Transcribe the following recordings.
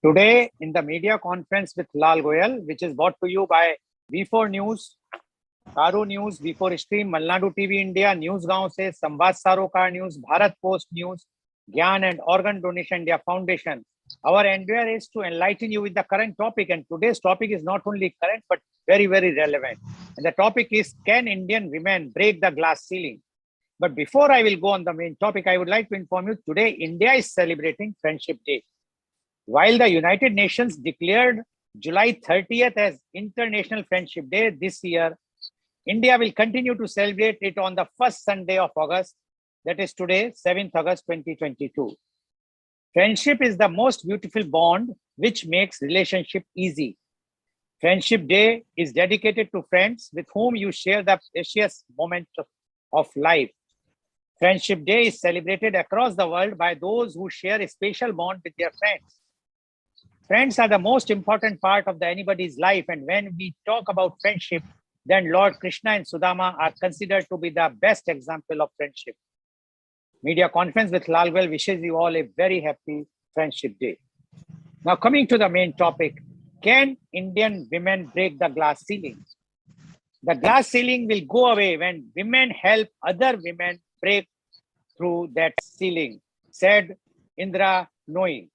Today, in the media conference with Lal Goyal, which is brought to you by V4 News, Karu News, V4 Stream, Malnadu TV India, Newsgaon se, Samvad Sarokar News, Bharat Post News, Gyan and Organ Donation India Foundation. Our endeavor is to enlighten you with the current topic, and today's topic is not only current but very, very relevant. And the topic is, can Indian women break the glass ceiling? But before I will go on the main topic, I would like to inform you today India is celebrating Friendship Day. While the United Nations declared July 30th as International Friendship Day this year, India will continue to celebrate it on the first Sunday of August, that is today, 7th August 2022. Friendship is the most beautiful bond which makes relationship easy. Friendship Day is dedicated to friends with whom you share the precious moment of life. Friendship Day is celebrated across the world by those who share a special bond with their friends. Friends are the most important part of anybody's life, and when we talk about friendship, then Lord Krishna and Sudama are considered to be the best example of friendship. Media conference with Lal Goyal wishes you all a very happy Friendship Day. Now coming to the main topic, can Indian women break the glass ceiling? The glass ceiling will go away when women help other women break through that ceiling, said Indra Nooyi.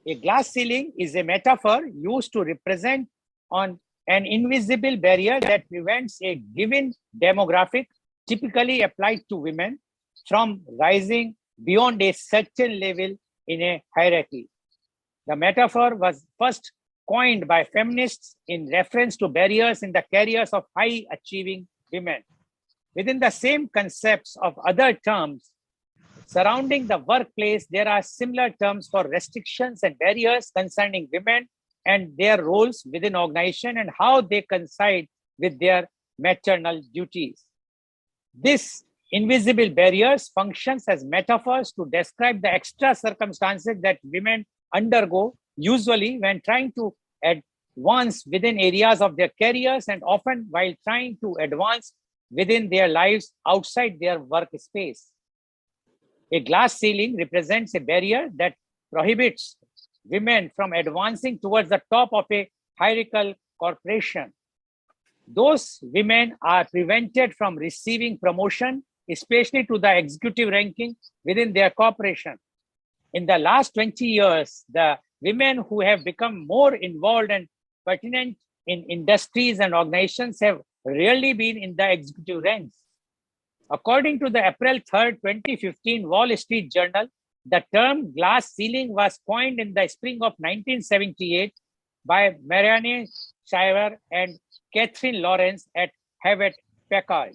A glass ceiling is a metaphor used to represent an invisible barrier that prevents a given demographic, typically applied to women, from rising beyond a certain level in a hierarchy. The metaphor was first coined by feminists in reference to barriers in the careers of high-achieving women. Within the same concepts of other terms surrounding the workplace, there are similar terms for restrictions and barriers concerning women and their roles within organization and how they coincide with their maternal duties. This invisible barriers functions as metaphors to describe the extra circumstances that women undergo, usually when trying to advance within areas of their careers and often while trying to advance within their lives outside their workspace. A glass ceiling represents a barrier that prohibits women from advancing towards the top of a hierarchical corporation. Those women are prevented from receiving promotion, especially to the executive ranking within their corporation. In the last 20 years, the women who have become more involved and pertinent in industries and organizations have rarely been in the executive ranks. According to the April 3rd, 2015 Wall Street Journal, the term glass ceiling was coined in the spring of 1978 by Marianne Shriver and Catherine Lawrence at Hewlett Packard.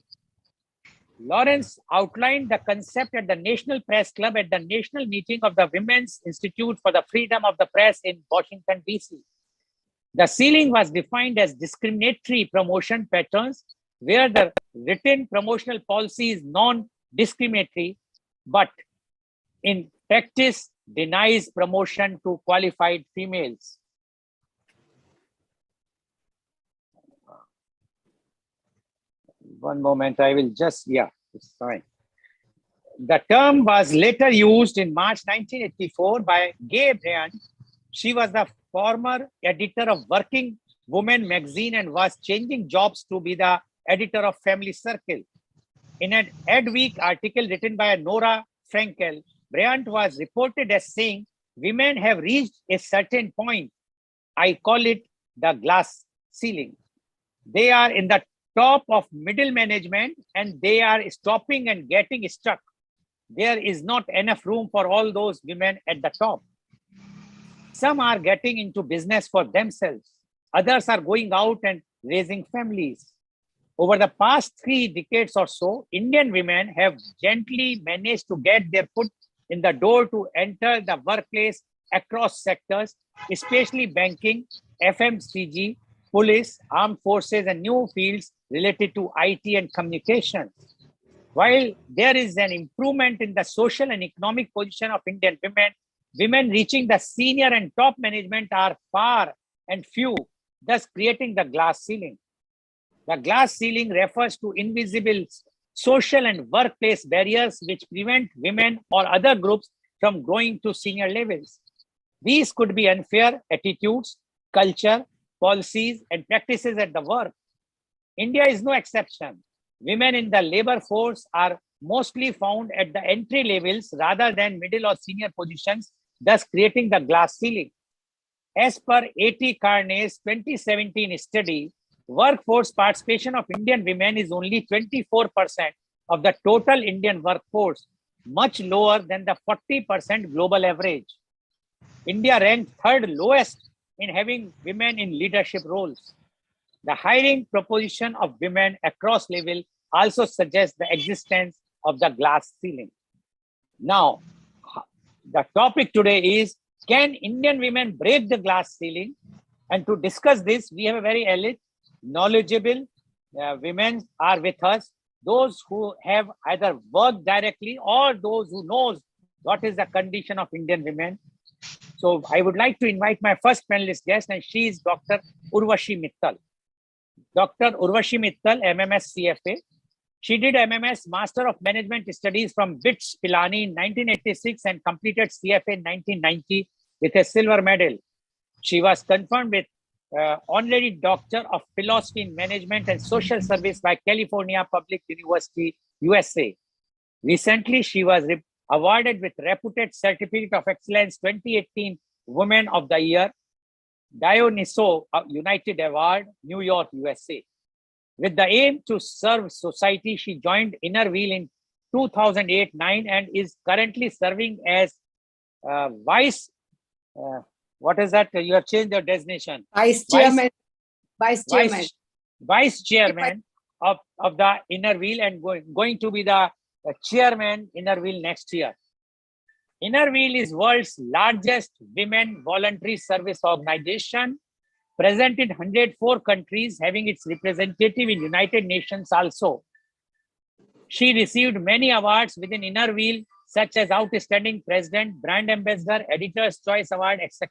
Lawrence outlined the concept at the National Press Club at the National Meeting of the Women's Institute for the Freedom of the Press in Washington, D.C. The ceiling was defined as discriminatory promotion patterns where the written promotional policy is non-discriminatory, but in practice denies promotion to qualified females. One moment, I will just, it's fine. The term was later used in March 1984 by Gay Bryant. She was the former editor of Working Woman magazine and was changing jobs to be the editor of Family Circle. In an Adweek article written by Nora Frankel, Bryant was reported as saying, women have reached a certain point. I call it the glass ceiling. They are in the top of middle management and they are stopping and getting stuck. There is not enough room for all those women at the top. Some are getting into business for themselves. Others are going out and raising families. Over the past 3 decades or so, Indian women have gently managed to get their foot in the door to enter the workplace across sectors, especially banking, FMCG, police, armed forces, and new fields related to IT and communications. While there is an improvement in the social and economic position of Indian women, women reaching the senior and top management are far and few, thus creating the glass ceiling. The glass ceiling refers to invisible social and workplace barriers which prevent women or other groups from growing to senior levels. These could be unfair attitudes, culture, policies, and practices at the work. India is no exception. Women in the labor force are mostly found at the entry levels rather than middle or senior positions, thus creating the glass ceiling. As per A.T. Carney's 2017 study, workforce participation of Indian women is only 24% of the total Indian workforce, much lower than the 40% global average. India ranked third lowest in having women in leadership roles. The hiring proposition of women across level also suggests the existence of the glass ceiling. Now, the topic today is, can Indian women break the glass ceiling? And to discuss this, we have a very elite, knowledgeable women are with us. Those who have either worked directly or those who knows what is the condition of Indian women. So I would like to invite my first panelist guest, and she is Dr. Urvashi Mittal. Dr. Urvashi Mittal, MMS CFA. She did MMS Master of Management Studies from BITS Pilani in 1986 and completed CFA in 1990 with a silver medal. She was confirmed with Honorary Doctor of Philosophy in Management and Social Service by California Public University, USA. Recently, she was awarded with Reputed Certificate of Excellence 2018 Women of the Year, Dionyso United Award, New York, USA. With the aim to serve society, she joined Inner Wheel in 2008-9 and is currently serving as Vice, what is that? You have changed your designation. Vice Chairman. Vice Chairman of the Inner Wheel and going to be the Chairman Inner Wheel next year. Inner Wheel is world's largest women voluntary service organization, present in 104 countries, having its representative in United Nations also. She received many awards within Inner Wheel, such as Outstanding President, Brand Ambassador, Editor's Choice Award, etc.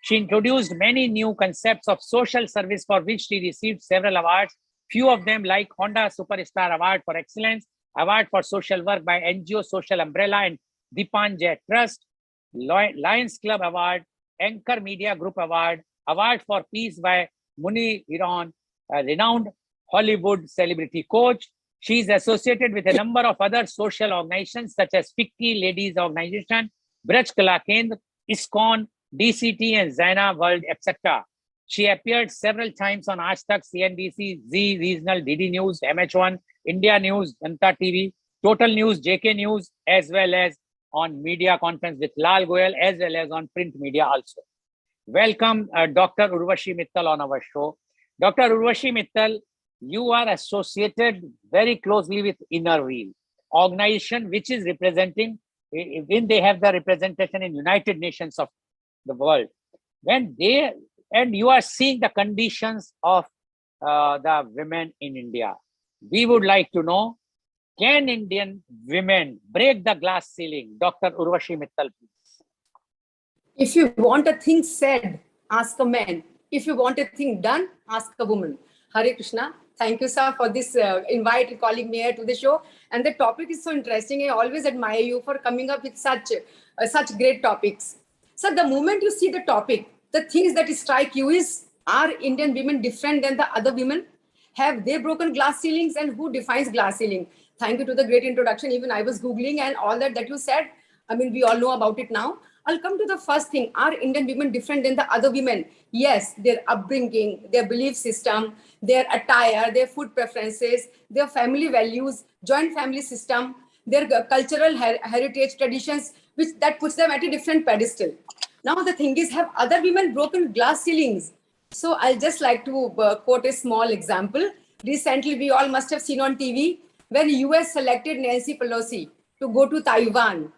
She introduced many new concepts of social service for which she received several awards, few of them like Honda Superstar Award for Excellence, Award for Social Work by NGO Social Umbrella and Dipanjay Trust, Lions Club Award, Anchor Media Group Award, Award for Peace by Muni Iran, a renowned Hollywood celebrity coach. She is associated with a number of other social organizations such as FICCI Ladies Organization, Braj Kala Kendra, ISKCON, DCT and Zaina World, etc. She appeared several times on Aaj Tak, CNBC, Z Regional, DD News, MH1, India News, Janta TV, Total News, JK News, as well as on media conference with Lal Goyal, as well as on print media also. Welcome, Dr. Urvashi Mittal on our show. Dr. Urvashi Mittal, you are associated very closely with Inner Wheel, organization which is representing, when they have the representation in United Nations of the world. And you are seeing the conditions of the women in India. We would like to know, can Indian women break the glass ceiling? Dr. Urvashi Mittal, please. If you want a thing said, ask a man. If you want a thing done, ask a woman. Hare Krishna. Thank you, sir, for this invite, calling me here to the show. And the topic is so interesting. I always admire you for coming up with such great topics. So the moment you see the topic, the things that strike you is, are Indian women different than the other women? Have they broken glass ceilings, and who defines glass ceiling? Thank you to the great introduction. Even I was Googling and all that you said. I mean, we all know about it now. I'll come to the first thing. Are Indian women different than the other women? Yes, their upbringing, their belief system, their attire, their food preferences, their family values, joint family system, their cultural heritage traditions, that puts them at a different pedestal. Now the thing is, have other women broken glass ceilings? So I'll just like to quote a small example. Recently, we all must have seen on TV when US selected Nancy Pelosi to go to Taiwan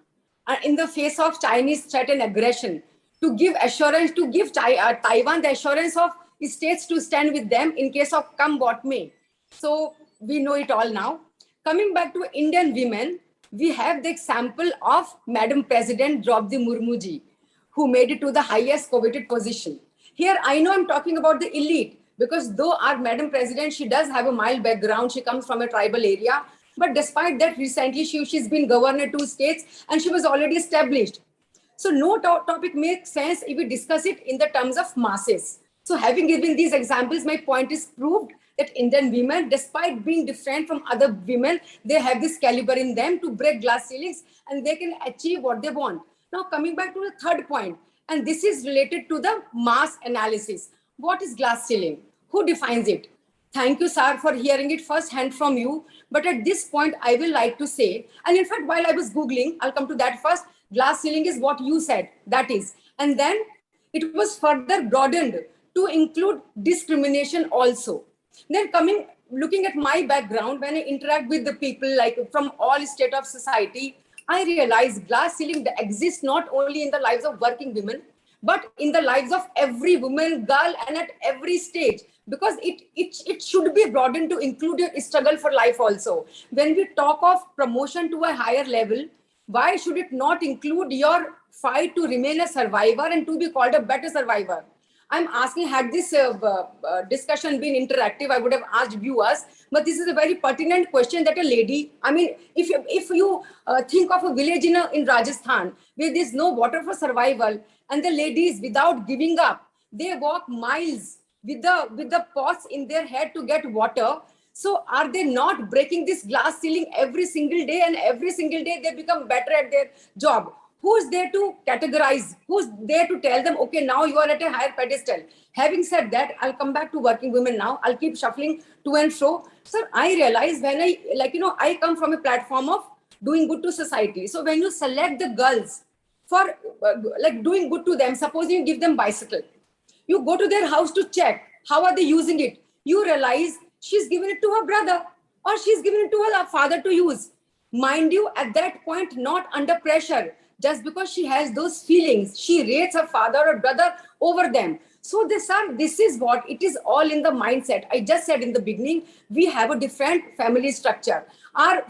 in the face of Chinese threat and aggression, to give assurance, to give Taiwan the assurance of states to stand with them in case of come what may. So we know it all now. Coming back to Indian women, we have the example of Madam President Draupadi Murmu ji, who made it to the highest coveted position. Here, I know I'm talking about the elite, because though our Madam President, she does have a mild background, she comes from a tribal area, but despite that, recently she's been governor 2 states and she was already established. So no topic makes sense if we discuss it in the terms of masses. So having given these examples, my point is proved that Indian women, despite being different from other women, they have this caliber in them to break glass ceilings and they can achieve what they want. Now coming back to the third point, and this is related to the mass analysis. What is glass ceiling? Who defines it? Thank you, sir, for hearing it firsthand from you. But at this point, I will like to say, and in fact, while I was Googling, I'll come to that first. Glass ceiling is what you said, that is. And then it was further broadened to include discrimination also. Then looking at my background, when I interact with the people like from all state of society, I realize glass ceiling exists not only in the lives of working women, but in the lives of every woman, girl, and at every stage, because it should be broadened to include your struggle for life also. When we talk of promotion to a higher level, why should it not include your fight to remain a survivor and to be called a better survivor? I'm asking, had this discussion been interactive, I would have asked viewers, but this is a very pertinent question that a lady, I mean, if you think of a village in Rajasthan, where there's no water for survival, and the ladies, without giving up, they walk miles with the pots in their head to get water. So are they not breaking this glass ceiling every single day, and every single day they become better at their job? Who's there to categorize? Who's there to tell them, okay, now you are at a higher pedestal? Having said that, I'll come back to working women now. I'll keep shuffling to and fro. Sir, I realize when I come from a platform of doing good to society. So when you select the girls for doing good to them, suppose you give them bicycle, you go to their house to check how are they using it. You realize she's given it to her brother or she's given it to her father to use. Mind you, at that point, not under pressure. Just because she has those feelings, she rates her father or brother over them. So this is what it is, all in the mindset. I just said in the beginning, we have a different family structure. Our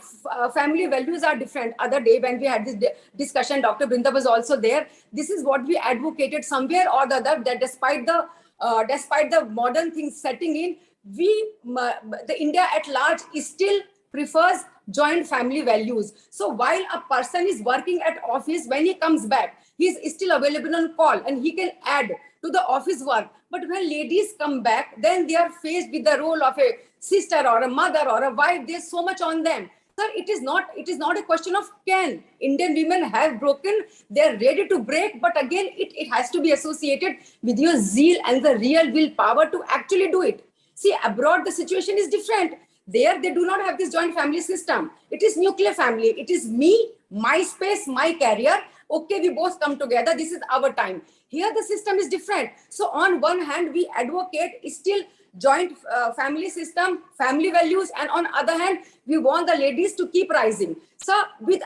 family values are different. Other day when we had this discussion, Dr. Brinda was also there. This is what we advocated somewhere or the other, that despite the modern things setting in, the India at large is still prefers joint family values. So while a person is working at office, when he comes back, he is still available on call and he can add to the office work. But when ladies come back, then they are faced with the role of a sister or a mother or a wife. There's so much on them. Sir, it is not a question of can. Indian women have broken, they're ready to break, but again, it has to be associated with your zeal and the real willpower to actually do it. See, abroad, the situation is different. There, they do not have this joint family system. It is nuclear family. It is me, my space, my career. Okay, we both come together. This is our time. Here, the system is different. So on one hand, we advocate still joint family system, family values. And on other hand, we want the ladies to keep rising. So with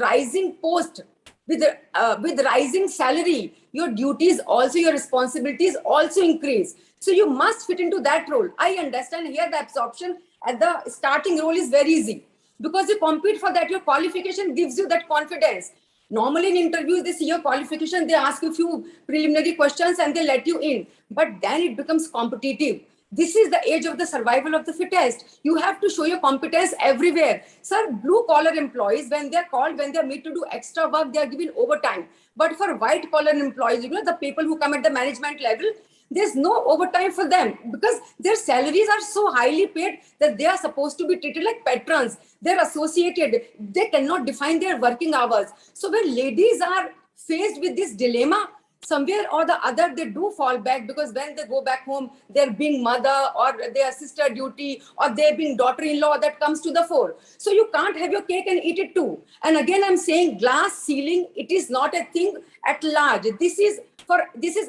rising post, with rising salary, your duties also, your responsibilities also increase. So you must fit into that role. I understand here the absorption at the starting role is very easy because you compete for that. Your qualification gives you that confidence. Normally in interviews, they see your qualification, they ask you a few preliminary questions and they let you in. But then it becomes competitive. This is the age of the survival of the fittest. You have to show your competence everywhere. Sir, blue collar employees, when they're called, when they're made to do extra work, they're given overtime. But for white collar employees, the people who come at the management level, there's no overtime for them because their salaries are so highly paid that they are supposed to be treated like patrons. They're associated. They cannot define their working hours. So when ladies are faced with this dilemma, somewhere or the other, they do fall back because when they go back home, they're being mother or their sister duty or they're being daughter-in-law that comes to the fore. So you can't have your cake and eat it too. And again, I'm saying glass ceiling, it is not a thing at large. This is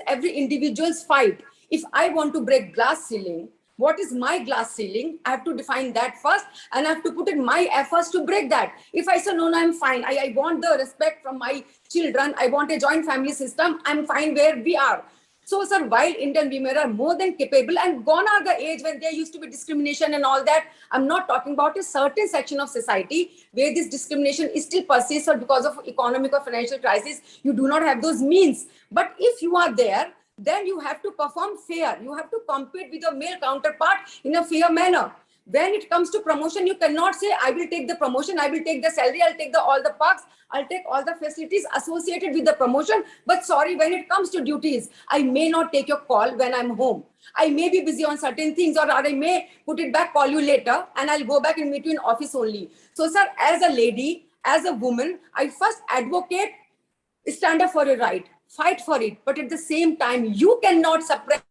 every individual's fight. If I want to break glass ceiling, what is my glass ceiling? I have to define that first and I have to put in my efforts to break that. If I say, no, I'm fine. I want the respect from my children. I want a joint family system. I'm fine where we are. So, sir, while Indian women are more than capable and gone are the age when there used to be discrimination and all that, I'm not talking about a certain section of society where this discrimination is still persists or because of economic or financial crisis, you do not have those means. But if you are there, then you have to perform fair. You have to compete with your male counterpart in a fair manner. When it comes to promotion, you cannot say, I will take the promotion, I will take the salary, I'll take all the perks, I'll take all the facilities associated with the promotion. But sorry, when it comes to duties, I may not take your call when I'm home. I may be busy on certain things, or I may put it back, call you later, and I'll go back and meet you in office only. So, sir, as a lady, as a woman, I first advocate, stand up for your right, fight for it. But at the same time, you cannot suppress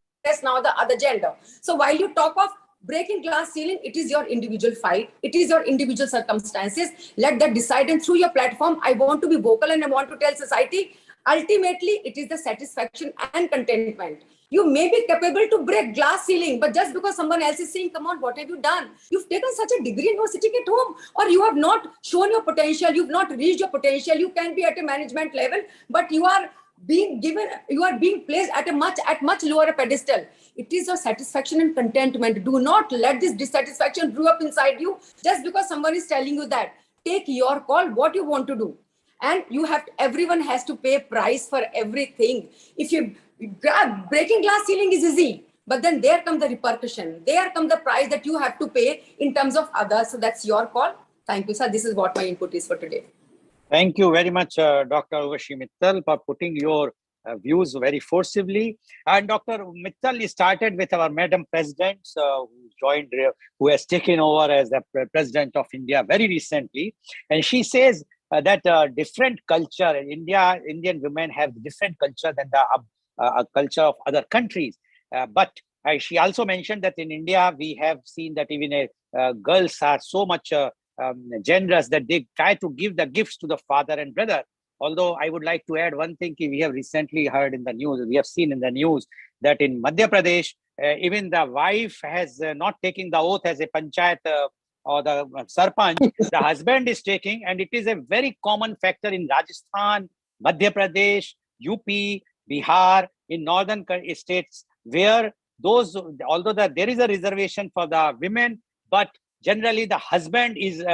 now the other gender. So while you talk of breaking glass ceiling, it is your individual fight. It is your individual circumstances. Let that decide. And through your platform, I want to be vocal and I want to tell society, ultimately, it is the satisfaction and contentment. You may be capable to break glass ceiling, but just because someone else is saying, come on, what have you done? You've taken such a degree and you're sitting at home, or you have not shown your potential. You've not reached your potential. You can be at a management level, but you are being placed at much lower pedestal. It is your satisfaction and contentment. Do not let this dissatisfaction grow up inside you just because someone is telling you that. Take your call, what you want to do. And everyone has to pay price for everything. If you breaking glass ceiling is easy, but then there comes the repercussion. There comes the price that you have to pay in terms of others. So that's your call. Thank you, sir. This is what my input is for today. Thank you very much, Dr. Urvashi Mittal, for putting your views very forcibly. And Dr. Mittal started with our Madam President, who has taken over as the President of India very recently. And she says that different culture in India, Indian women have different culture than the culture of other countries. But she also mentioned that in India, we have seen that even girls are so much generous that they try to give the gifts to the father and brother. Although I would like to add one thing, we have recently heard in the news, we have seen in the news that in Madhya Pradesh, even the wife has not taken the oath as a panchayat or the sarpanch, the husband is taking, and it is a very common factor in Rajasthan, Madhya Pradesh, UP, Bihar, in northern states, where although there is a reservation for the women, but generally the husband is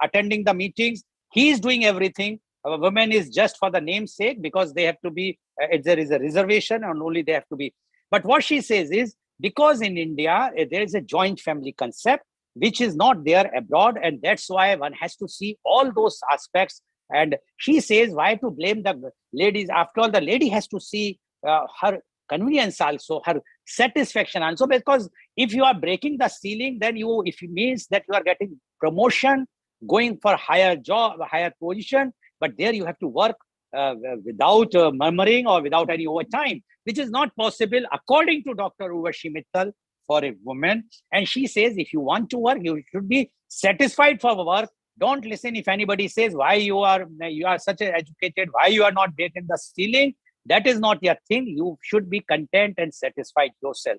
attending the meetings. He is doing everything. A woman is just for the namesake because they have to be, there is a reservation and only they have to be. But what she says is, because in India, there is a joint family concept, which is not there abroad. And that's why one has to see all those aspects. And she says, why to blame the ladies? After all, the lady has to see her convenience also, her satisfaction also, because if you are breaking the ceiling, then if it means that you are getting promotion, going for higher job, higher position, but there you have to work without murmuring or without any overtime, which is not possible according to Dr. Urvashi Mittal for a woman. And she says, if you want to work, you should be satisfied for work. Don't listen if anybody says why you are such an educated, why you are not breaking the ceiling. That is not your thing. You should be content and satisfied yourself.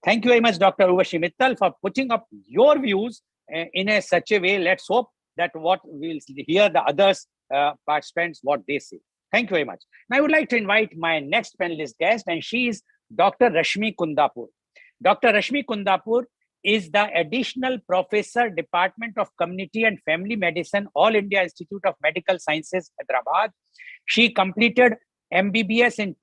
Thank you very much, Dr. Urvashi Mittal, for putting up your views in such a way. Let's hope that what we'll hear the others participants, what they say. Thank you very much. Now, I would like to invite my next panelist guest, and she is Dr. Rashmi Kundapur. Dr. Rashmi Kundapur is the additional professor, Department of Community and Family Medicine, All India Institute of Medical Sciences, Hyderabad. She completed MBBS in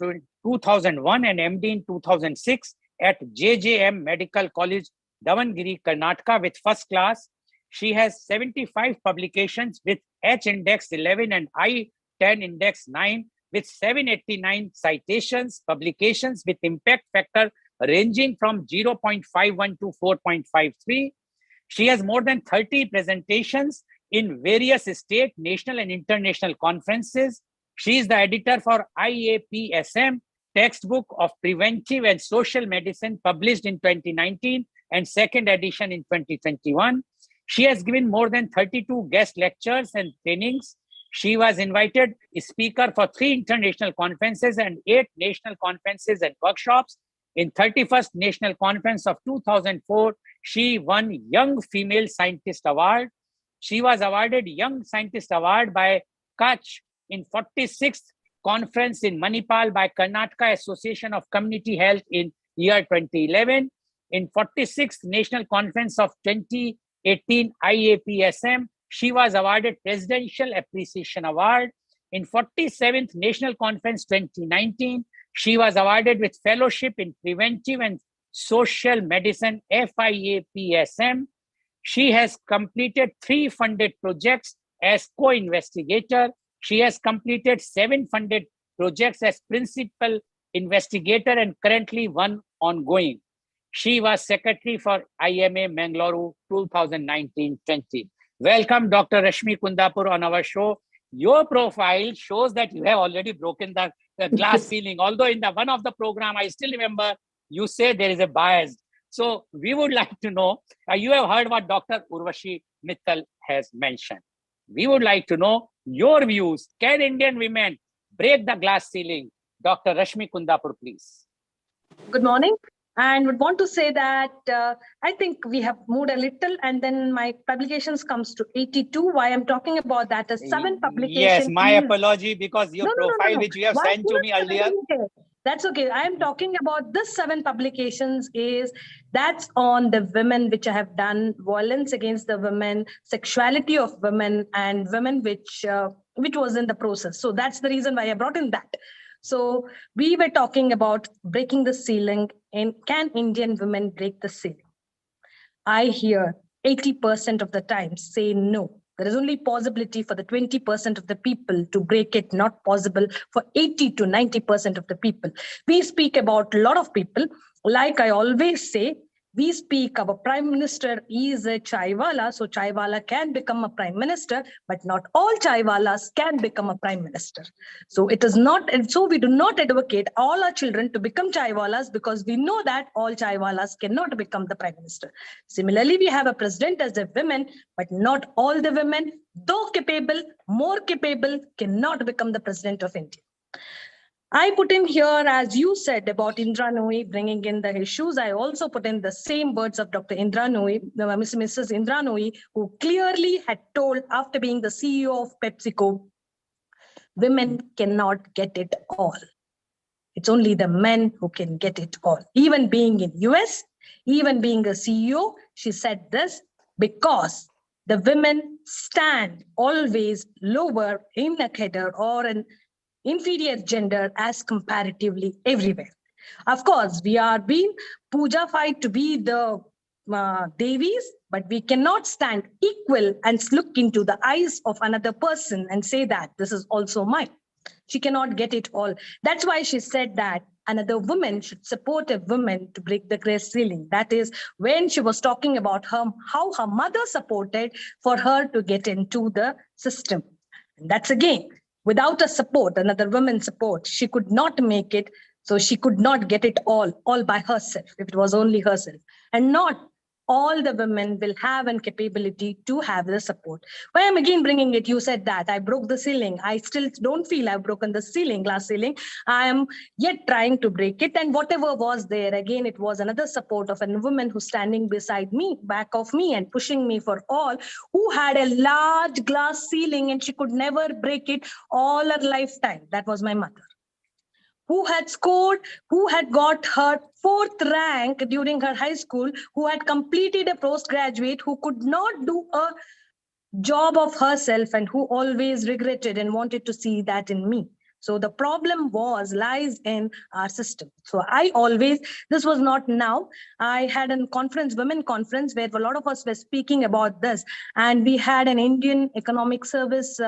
2001 and MD in 2006 at JJM Medical College, Davangere, Karnataka with first class. She has 75 publications with H index 11 and I 10 index 9 with 789 citations, publications with impact factor ranging from 0.51 to 4.53. She has more than 30 presentations in various state, national and international conferences. She is the editor for IAPSM, textbook of preventive and social medicine, published in 2019 and second edition in 2021. She has given more than 32 guest lectures and trainings. She was invited speaker for 3 international conferences and 8 national conferences and workshops. In 31st National Conference of 2004, she won Young Female Scientist Award. She was awarded Young Scientist Award by Kutch in 46th Conference in Manipal by Karnataka Association of Community Health in year 2011. In 46th National Conference of 2018 IAPSM, she was awarded Presidential Appreciation Award. In 47th National Conference 2019, she was awarded with Fellowship in Preventive and Social Medicine, FIAPSM. She has completed 3 funded projects as co-investigator. She has completed 7 funded projects as principal investigator and currently 1 ongoing. She was secretary for IMA Mangalore 2019-20. Welcome, Dr. Rashmi Kundapur, on our show. Your profile shows that you have already broken the glass ceiling. Although in the one of the program, I still remember you say there is a bias. So we would like to know, you have heard what Dr. Urvashi Mittal has mentioned. We would like to know your views. Can Indian women break the glass ceiling? Dr. Rashmi Kundapur, please. Good morning. And would want to say that I think we have moved a little, and then my publications comes to 82. Why I'm talking about that is 7 publications. Yes, my apology, because your profile which you have Why sent to me earlier. That's okay. I am talking about this 7 publications that's on the women which I have done, violence against the women, sexuality of women, and women which was in the process. So that's the reason why I brought in that. So we were talking about breaking the ceiling, and can Indian women break the ceiling? I hear 80% of the time say no. There is only possibility for the 20% of the people to break it, not possible for 80 to 90% of the people. We speak about a lot of people. Like I always say, we speak our prime minister is a chaiwala, so chaiwala can become a prime minister, but not all chaiwalas can become a prime minister. So it is not, and so we do not advocate all our children to become chaiwalas, because we know that all chaiwalas cannot become the prime minister. Similarly, we have a president as a woman, but not all the women, though capable, more capable, cannot become the president of India. I put in here, as you said about Indra Nooyi bringing in the issues, I also put in the same words of Dr. Indra Nooyi, Mrs. Indra Nooyi, who clearly had told after being the CEO of PepsiCo, women cannot get it all. It's only the men who can get it all. Even being in US, even being a CEO, she said this because the women stand always lower in a cadre or an inferior gender as comparatively everywhere. Of course, we are being puja-fied to be the Devis, but we cannot stand equal and look into the eyes of another person and say that this is also mine. She cannot get it all. That's why she said that another woman should support a woman to break the glass ceiling. That is when she was talking about how her mother supported for her to get into the system. And that's again, without a support, another woman's support, she could not make it. So she could not get it all by herself, if it was only herself. And not all the women will have an capability to have the support. Why I'm again bringing it, you said that I broke the ceiling. I still don't feel I've broken the ceiling, glass ceiling. I am yet trying to break it. And whatever was there, again, it was another support of a woman who's standing beside me, back of me, and pushing me for all, who had a large glass ceiling and she could never break it all her lifetime. That was my mother, who had scored, who had got her 4th rank during her high school, who had completed a postgraduate, who could not do a job of herself, and who always regretted and wanted to see that in me. So the problem lies in our system. So I always, this was not now, I had a conference, women conference, where a lot of us were speaking about this. And we had an Indian Economic Service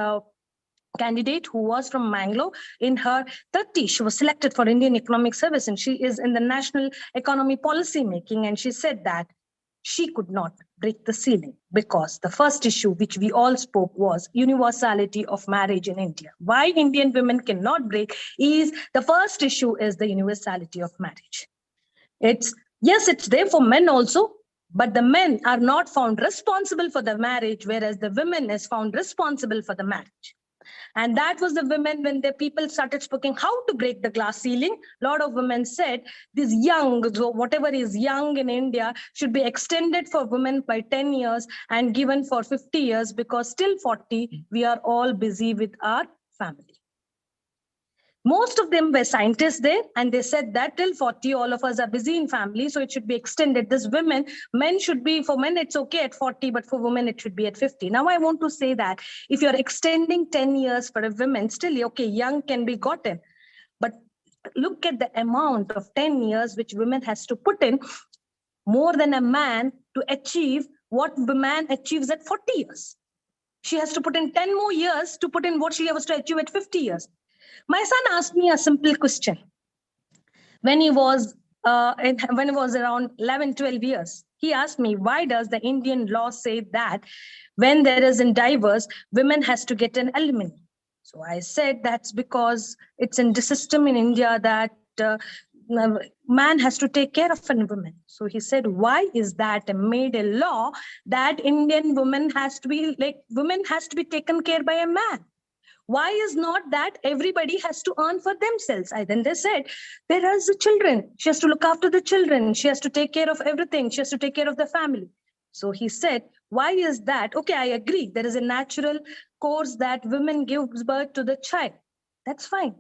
candidate who was from Mangalore. In her 30s, she was selected for Indian Economic Service, and she is in the national economy policy making. And she said that she could not break the ceiling because the first issue which we all spoke was universality of marriage in India. Why Indian women cannot break is the first issue is the universality of marriage. It's there for men also, but the men are not found responsible for the marriage, whereas the women is found responsible for the marriage. And that was the women, when the people started speaking how to break the glass ceiling. A lot of women said this young, so whatever is young in India should be extended for women by 10 years and given for 50 years, because till 40, we are all busy with our family. Most of them were scientists there, and they said that till 40, all of us are busy in family, so it should be extended. This men should be, for men, it's okay at 40, but for women, it should be at 50. Now, I want to say that if you're extending 10 years for a woman, still, okay, young can be gotten. But look at the amount of 10 years which women has to put in, more than a man, to achieve what the man achieves at 40 years. She has to put in 10 more years to put in what she was to achieve at 50 years. My son asked me a simple question when he was around 11, 12 years. He asked me, why does the Indian law say that when there is a divorce, women has to get an alimony? So I said that's because it's in the system in India that man has to take care of a woman. So he said, why is that made a law that Indian women has to be taken care by a man? Why is not that everybody has to earn for themselves? Then they said, there are the children. She has to look after the children. She has to take care of everything. She has to take care of the family. So he said, why is that? Okay, I agree. There is a natural course that women give birth to the child. That's fine.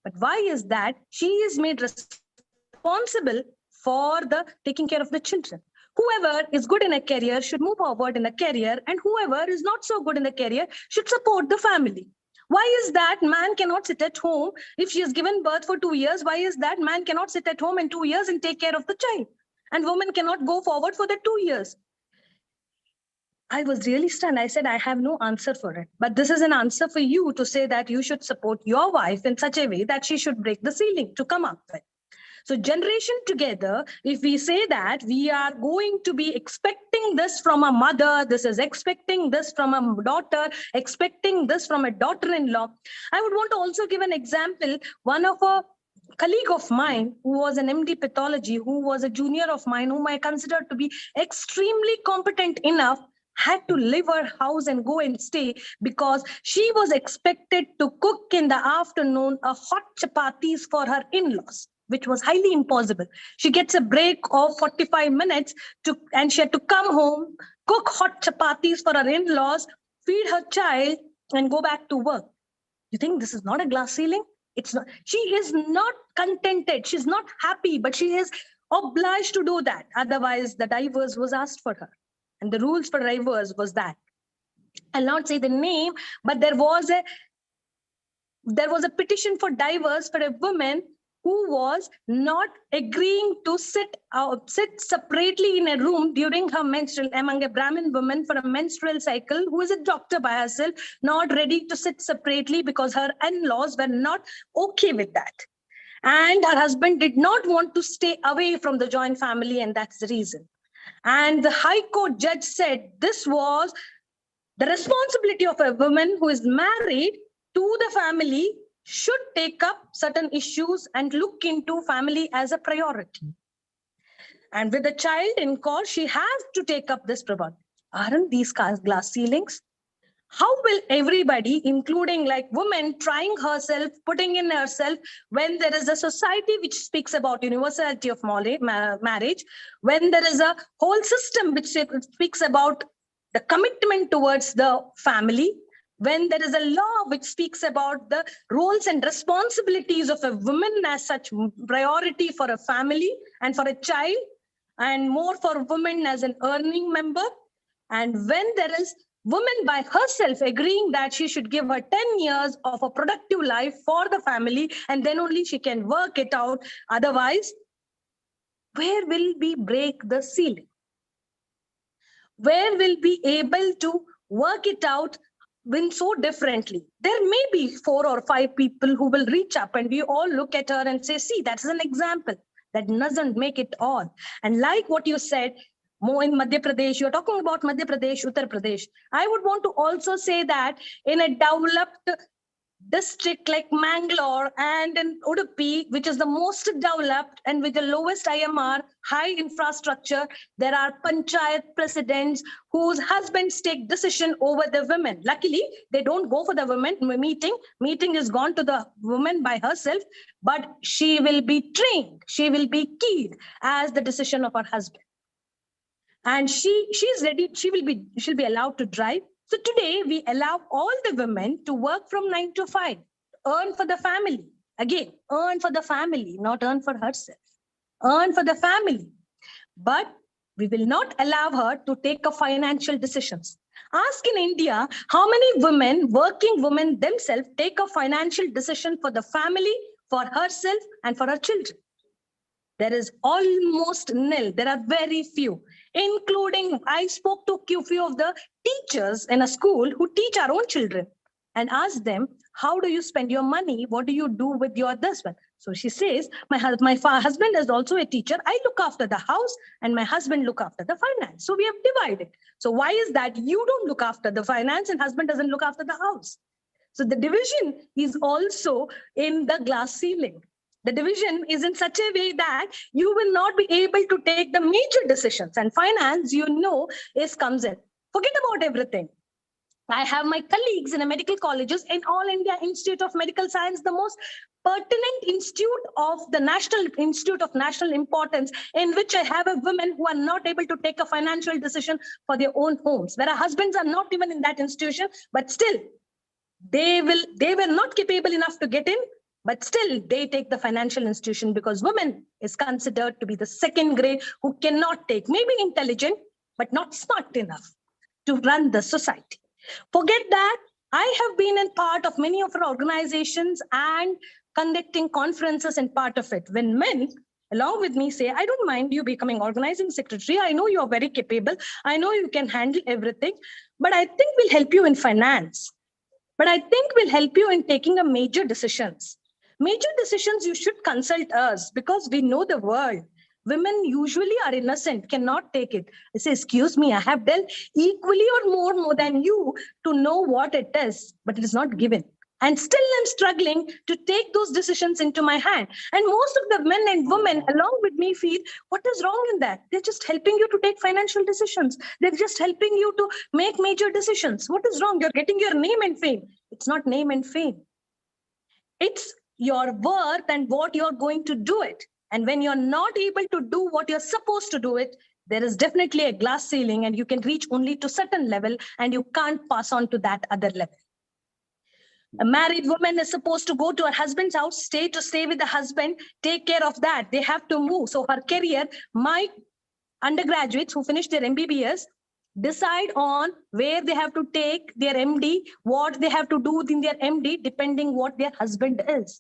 But why is that she is made responsible for the taking care of the children? Whoever is good in a career should move forward in a career, and whoever is not so good in the career should support the family. Why is that man cannot sit at home if she has given birth for 2 years? Why is that man cannot sit at home in 2 years and take care of the child? And women cannot go forward for the 2 years. I was really stunned. I said, I have no answer for it. But this is an answer for you to say that you should support your wife in such a way that she should break the ceiling to come up with. So generation together, if we say that we are going to be expecting this from a mother, this is expecting this from a daughter, expecting this from a daughter-in-law. I would want to also give an example. One of a colleague of mine who was an MD pathology, who was a junior of mine, whom I consider to be extremely competent enough, had to leave her house and go and stay because she was expected to cook in the afternoon a hot chapatis for her in-laws, which was highly impossible. She gets a break of 45 minutes and she had to come home, cook hot chapatis for her in-laws, feed her child, and go back to work. You think this is not a glass ceiling? It's not. She is not contented. She's not happy, but she is obliged to do that. Otherwise, the divorce was asked for her. And the rules for divorce was that. I'll not say the name, but there was a petition for divorce for a woman who was not agreeing to sit separately in a room during her menstrual, among a Brahmin woman for a menstrual cycle, who is a doctor by herself, not ready to sit separately because her in-laws were not okay with that. And her husband did not want to stay away from the joint family, and that's the reason. And the High Court judge said this was the responsibility of a woman who is married to the family, should take up certain issues and look into family as a priority. And with the child in court, she has to take up this priority. Aren't these glass ceilings? How will everybody, including like women, trying herself, putting in herself, when there is a society which speaks about universality of marriage, when there is a whole system which speaks about the commitment towards the family, when there is a law which speaks about the roles and responsibilities of a woman as such priority for a family and for a child, and more for women as an earning member, and when there is woman by herself agreeing that she should give her 10 years of a productive life for the family, and then only she can work it out. Otherwise, where will we break the ceiling? Where will we be able to work it out when so differently? There may be 4 or 5 people who will reach up and we all look at her and say, see, that's an example. That doesn't make it all. And like what you said, more in Madhya Pradesh, you're talking about Madhya Pradesh, Uttar Pradesh. I would want to also say that in a developed district like Mangalore and in Udupi, which is the most developed and with the lowest IMR, high infrastructure, there are panchayat presidents whose husbands take decision over the women. Luckily, they don't go for the women meeting. Meeting is gone to the woman by herself, but she will be trained. She will be keyed as the decision of her husband. And she's ready. She'll be allowed to drive. So today we allow all the women to work from 9 to 5, earn for the family. Again, earn for the family, not earn for herself. Earn for the family. But we will not allow her to take a financial decisions. Ask in India, how many women, working women themselves, take a financial decision for the family, for herself, and for her children? There is almost nil. There are very few. including I spoke to a few of the teachers in a school who teach our own children and asked them, how do you spend your money? What do you do with your this one? So she says, my husband is also a teacher. I look after the house and my husband look after the finance. So we have divided. So why is that you don't look after the finance and husband doesn't look after the house? So the division is also in the glass ceiling. The division is in such a way that you will not be able to take the major decisions, and finance, comes in. Forget about everything. I have my colleagues in medical colleges in All India Institute of Medical Science, the most pertinent institute of the National Institute of National Importance, in which I have a women who are not able to take a financial decision for their own homes, where our husbands are not even in that institution, but still they were not capable enough to get in, but still they take the financial institution, because women is considered to be the second grade who cannot take, maybe intelligent, but not smart enough to run the society. Forget that. I have been in part of many of our organizations and conducting conferences and part of it. When men along with me say, I don't mind you becoming organizing secretary. I know you're very capable. I know you can handle everything, but I think we'll help you in finance. But I think we'll help you in taking a major decisions. Major decisions, you should consult us because we know the world. Women usually are innocent, cannot take it. I say, excuse me, I have dealt equally or more than you to know what it is, but it is not given. And still I'm struggling to take those decisions into my hand. And most of the men and women along with me feel, what is wrong in that? They're just helping you to take financial decisions. They're just helping you to make major decisions. What is wrong? You're getting your name and fame. It's not name and fame. It's your worth and what you're going to do it. And when you're not able to do what you're supposed to do it, there is definitely a glass ceiling and you can reach only to a certain level and you can't pass on to that other level. A married woman is supposed to go to her husband's house, stay with the husband, take care of that. They have to move. So her career, my undergraduates who finished their MBBS, decide on where they have to take their MD, what they have to do in their MD, depending what their husband is,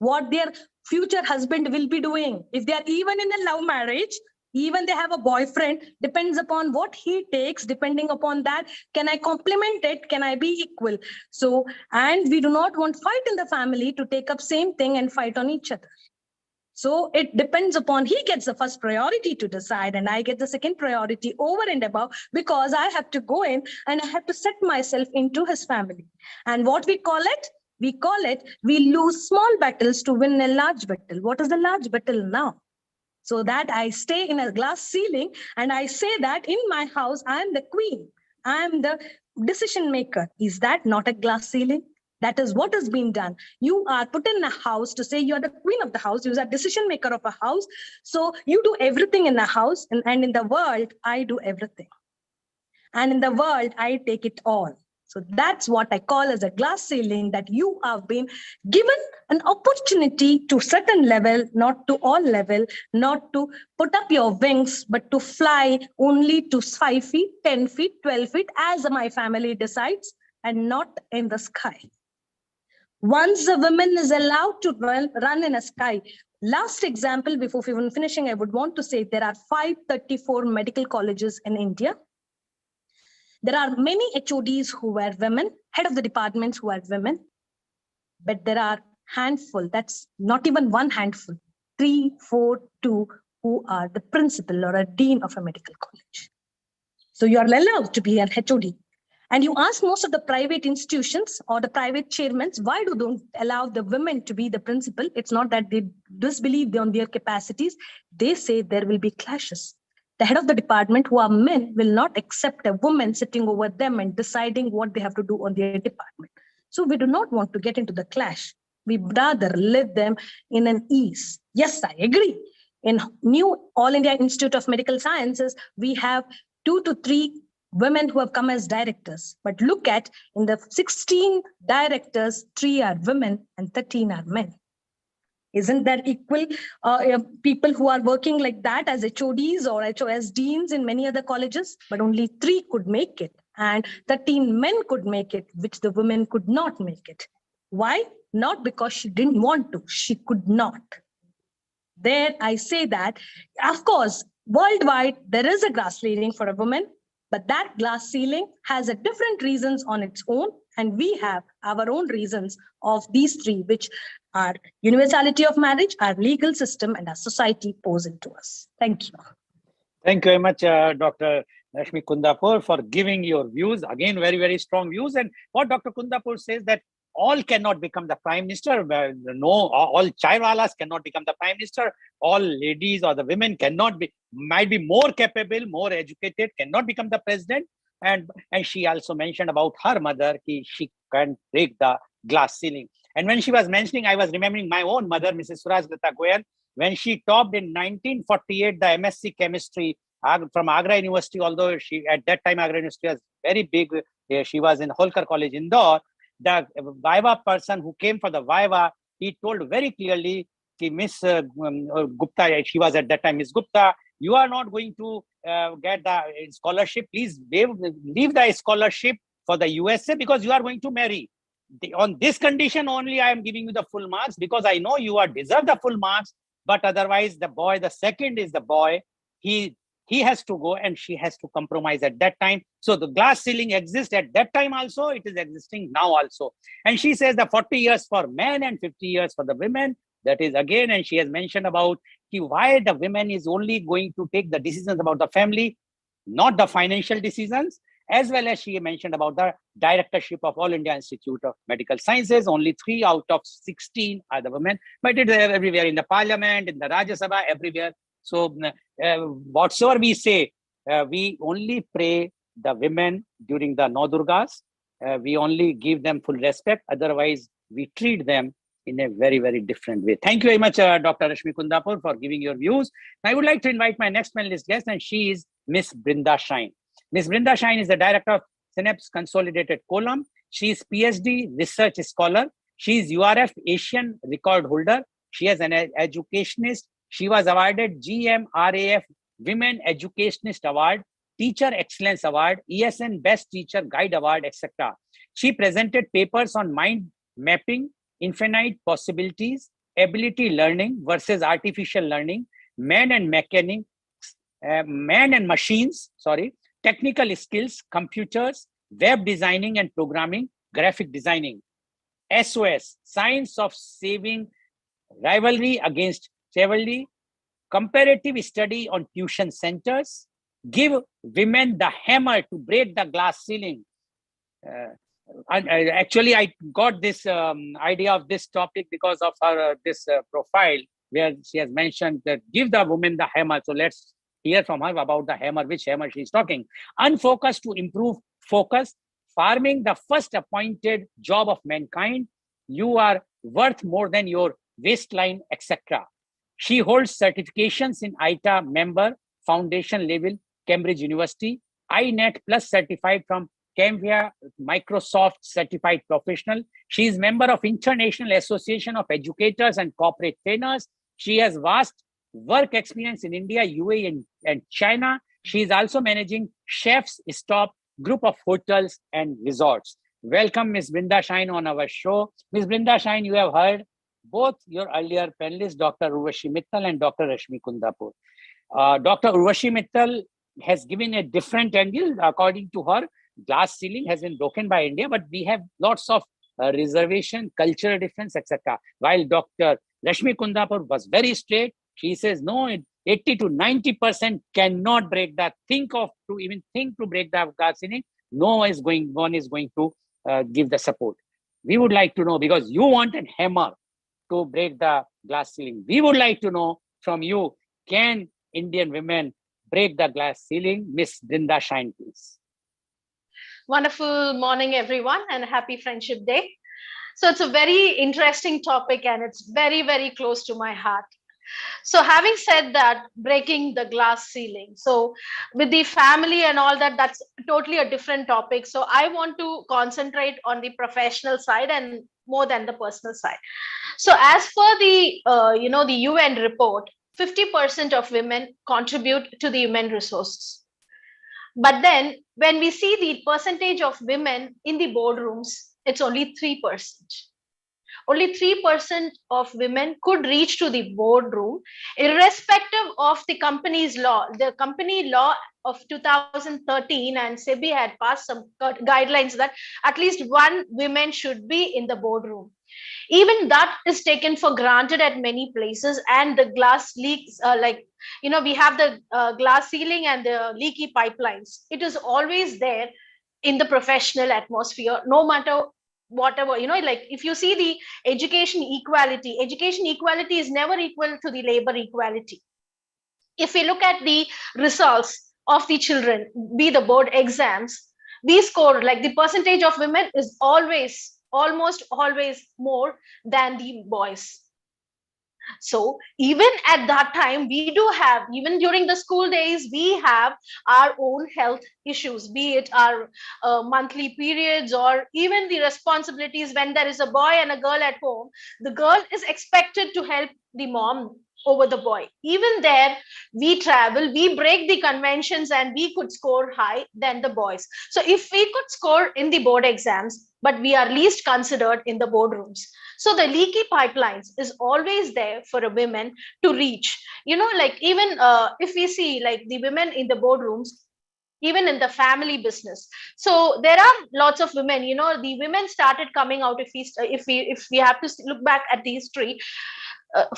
what their future husband will be doing. If they are even in a love marriage, even they have a boyfriend, depends upon what he takes, depending upon that, can I complement it? Can I be equal? So, and we do not want fight in the family to take up same thing and fight on each other. So it depends upon, he gets the first priority to decide and I get the second priority over and above, because I have to go in and I have to set myself into his family. And what we call it, we lose small battles to win a large battle. What is the large battle now? So that I stay in a glass ceiling and I say that in my house, I am the queen. I am the decision maker. Is that not a glass ceiling? That is what has been done. You are put in a house to say you're the queen of the house. You are decision maker of a house. So you do everything in the house, and in the world, I do everything. And in the world, I take it all. So that's what I call as a glass ceiling, that you have been given an opportunity to certain level, not to all level, not to put up your wings, but to fly only to 5 feet, 10 feet, 12 feet, as my family decides, and not in the sky. Once a woman is allowed to run in a sky, last example before even finishing, I would want to say there are 534 medical colleges in India. There are many HODs who were women, head of the departments who are women, but there are handful, that's not even one handful, 3, 4, 2 who are the principal or a dean of a medical college. So you are allowed to be an HOD. And you ask most of the private institutions or the private chairmen, why do they allow the women to be the principal? It's not that they disbelieve on their capacities. They say there will be clashes. The head of the department, who are men, will not accept a woman sitting over them and deciding what they have to do on their department. So we do not want to get into the clash. We rather let them in an ease. Yes, I agree. In new All India Institute of Medical Sciences, we have 2 to 3 women who have come as directors. But look at, in the 16 directors, 3 are women and 13 are men. Isn't that equal? People who are working like that as HODs or HOS deans in many other colleges, but only 3 could make it. And 13 men could make it, which the women could not make it. Why? Not because she didn't want to, she could not. There I say that, of course, Worldwide, there is a glass ceiling for a woman, but that glass ceiling has a different reasons on its own, and we have our own reasons of these three, which are universality of marriage, our legal system, and our society pose into us. Thank you. Thank you very much, Dr. Rashmi Kundapur, for giving your views. Again, very, very strong views. And what Dr. Kundapur says that all cannot become the prime minister. No, all chaiwalas cannot become the prime minister. All ladies or the women might be more capable, more educated, cannot become the president. And she also mentioned about her mother, she can break the glass ceiling. And when she was mentioning, I was remembering my own mother, Mrs. Surajlata Goyal, when she topped in 1948 the MSc chemistry from Agra University, although she at that time Agra University was very big. She was in Holkar College, Indore. The Viva person who came for the Viva, he told very clearly, Miss Gupta, she was at that time Miss Gupta, you are not going to get the scholarship. Please leave the scholarship for the USA because you are going to marry. On this condition only, I am giving you the full marks because I know you deserve the full marks. But otherwise, the second is the boy. He has to go and she has to compromise at that time. So the glass ceiling exists at that time also. It is existing now also. And she says the 40 years for men and 50 years for the women. That is again, and she has mentioned about why the women is only going to take the decisions about the family, not the financial decisions, as well as she mentioned about the directorship of All India Institute of Medical Sciences. Only 3 out of 16 are the women, but it is everywhere in the parliament, in the Rajya Sabha, everywhere. So whatsoever we say, we only pray the women during the Navdurgas. We only give them full respect. Otherwise, we treat them in a very, very different way. Thank you very much, Dr. Rashmi Kundapur, for giving your views. I would like to invite my next panelist guest, and she is Miss Brinda Shine. Miss Brinda Shine is the director of Synapse Consolidated Column. She is PhD research scholar. She is URF Asian record holder. She is an educationist. She was awarded GMRAF Women Educationist Award, Teacher Excellence Award, ESN Best Teacher Guide Award, etc. She presented papers on mind mapping, infinite possibilities, ability learning versus artificial learning, man and machines, technical skills, computers, web designing and programming, graphic designing, SOS, science of saving rivalry against chivalry, comparative study on tuition centers, give women the hammer to break the glass ceiling. Actually, I got this idea of this topic because of her this profile where she has mentioned that give the woman the hammer. So let's hear from her about the hammer, which hammer she's talking. Unfocused to improve focus, farming the first appointed job of mankind. You are worth more than your waistline, etc. She holds certifications in ITA member, foundation level, Cambridge University, INET plus certified from Cambia, Microsoft certified professional. She is member of International Association of Educators and Corporate Trainers. She has vast work experience in India, UAE, and China. She is also managing Chef's Stop group of hotels and resorts. Welcome, Ms. Brinda Shine, on our show. Ms. Brinda Shine, you have heard both your earlier panelists, Dr. Urvashi Mittal and Dr. Rashmi Kundapur. Dr. Urvashi Mittal has given a different angle. According to her, glass ceiling has been broken by India, but we have lots of reservation, cultural difference, etc. While Dr. Rashmi Kundapur was very straight. She says, no, 80 to 90% cannot break that. To even think to break the glass ceiling, no one is going to give the support. We would like to know, because you want a hammer to break the glass ceiling. We would like to know from you, can Indian women break the glass ceiling? Miss Brinda Shine, please. Wonderful morning, everyone, and happy Friendship Day. So it's a very interesting topic and it's very, very close to my heart. So having said that, breaking the glass ceiling. So with the family and all that, that's totally a different topic. So I want to concentrate on the professional side and more than the personal side. So as per the, the UN report, 50% of women contribute to the human resources. But then when we see the percentage of women in the boardrooms, it's only 3%. only 3% of women could reach to the boardroom, irrespective of the company's law. The company law of 2013 and SEBI had passed some guidelines that at least one woman should be in the boardroom. Even that is taken for granted at many places, and the glass leaks, we have the glass ceiling and the leaky pipelines. It is always there in the professional atmosphere, no matter whatever, like if you see the education equality is never equal to the labor equality. If we look at the results of the children, be the board exams, we score, like the percentage of women is almost always more than the boys. So even at that time, we do have, even during the school days, we have our own health issues, be it our monthly periods or even the responsibilities. When there is a boy and a girl at home, the girl is expected to help the mom over the boy. Even there, we travel, we break the conventions, and we could score high than the boys. So if we could score in the board exams, but we are least considered in the boardrooms. So the leaky pipelines is always there for a woman to reach. Like even if we see like the women in the boardrooms, even in the family business. So there are lots of women, the women started coming out. If we have to look back at the history,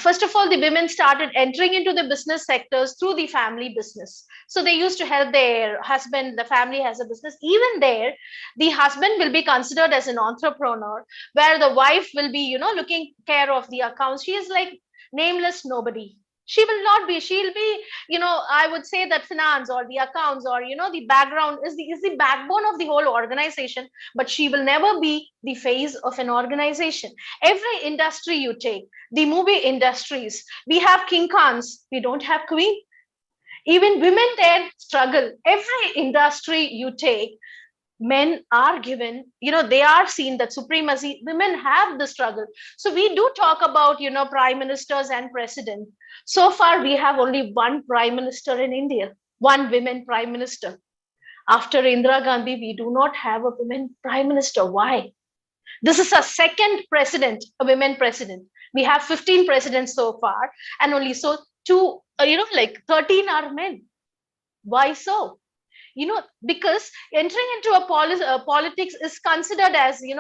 first of all, the women started entering into the business sectors through the family business. So they used to help their husband. The family has a business. Even there, the husband will be considered as an entrepreneur, where the wife will be, looking care of the accounts. She is like nameless nobody. She will not be. She'll be, I would say that finance or the accounts or, the background is the backbone of the whole organization, but she will never be the face of an organization. Every industry you take, the movie industries, we have king khans, we don't have queen. Even women there struggle. Every industry you take, men are given, they are seen that supremacy, women have the struggle. So we do talk about, prime ministers and president. So far, we have only one prime minister in India, one women prime minister. After Indira Gandhi, we do not have a women prime minister. Why? This is a second president, a women president. We have 15 presidents so far, and only so two, 13 are men. Why so? Because entering into a politics is considered as, when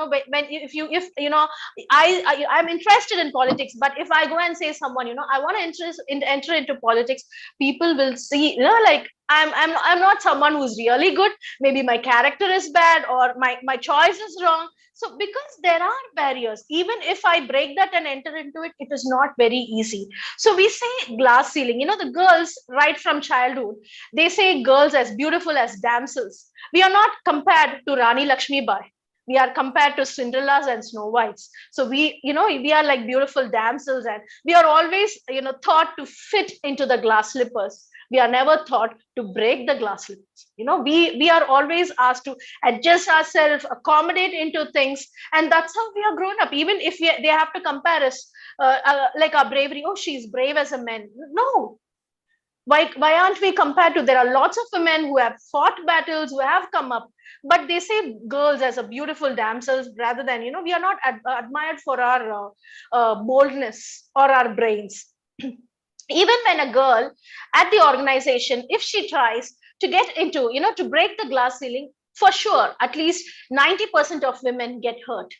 I'm interested in politics, but if I go and say someone, I want to enter into politics, people will see, like I'm not someone who's really good. Maybe my character is bad or my choice is wrong. So because there are barriers, even if I break that and enter into it, it is not very easy. So we say glass ceiling, the girls right from childhood, they say girls as beautiful as damsels. We are not compared to Rani Lakshmi Bai. We are compared to Cinderellas and Snow Whites. So we are like beautiful damsels, and we are always, thought to fit into the glass slippers. We are never taught to break the glass slippers. We are always asked to adjust ourselves, accommodate into things, and that's how we are grown up. Even if they have to compare us, like our bravery. Oh, she's brave as a man. No. Why aren't we compared to? There are lots of women who have fought battles, who have come up, but they say girls as a beautiful damsels rather than, we are not admired for our boldness or our brains. Even when a girl at the organization, if she tries to get into, to break the glass ceiling, for sure, at least 90% of women get hurt.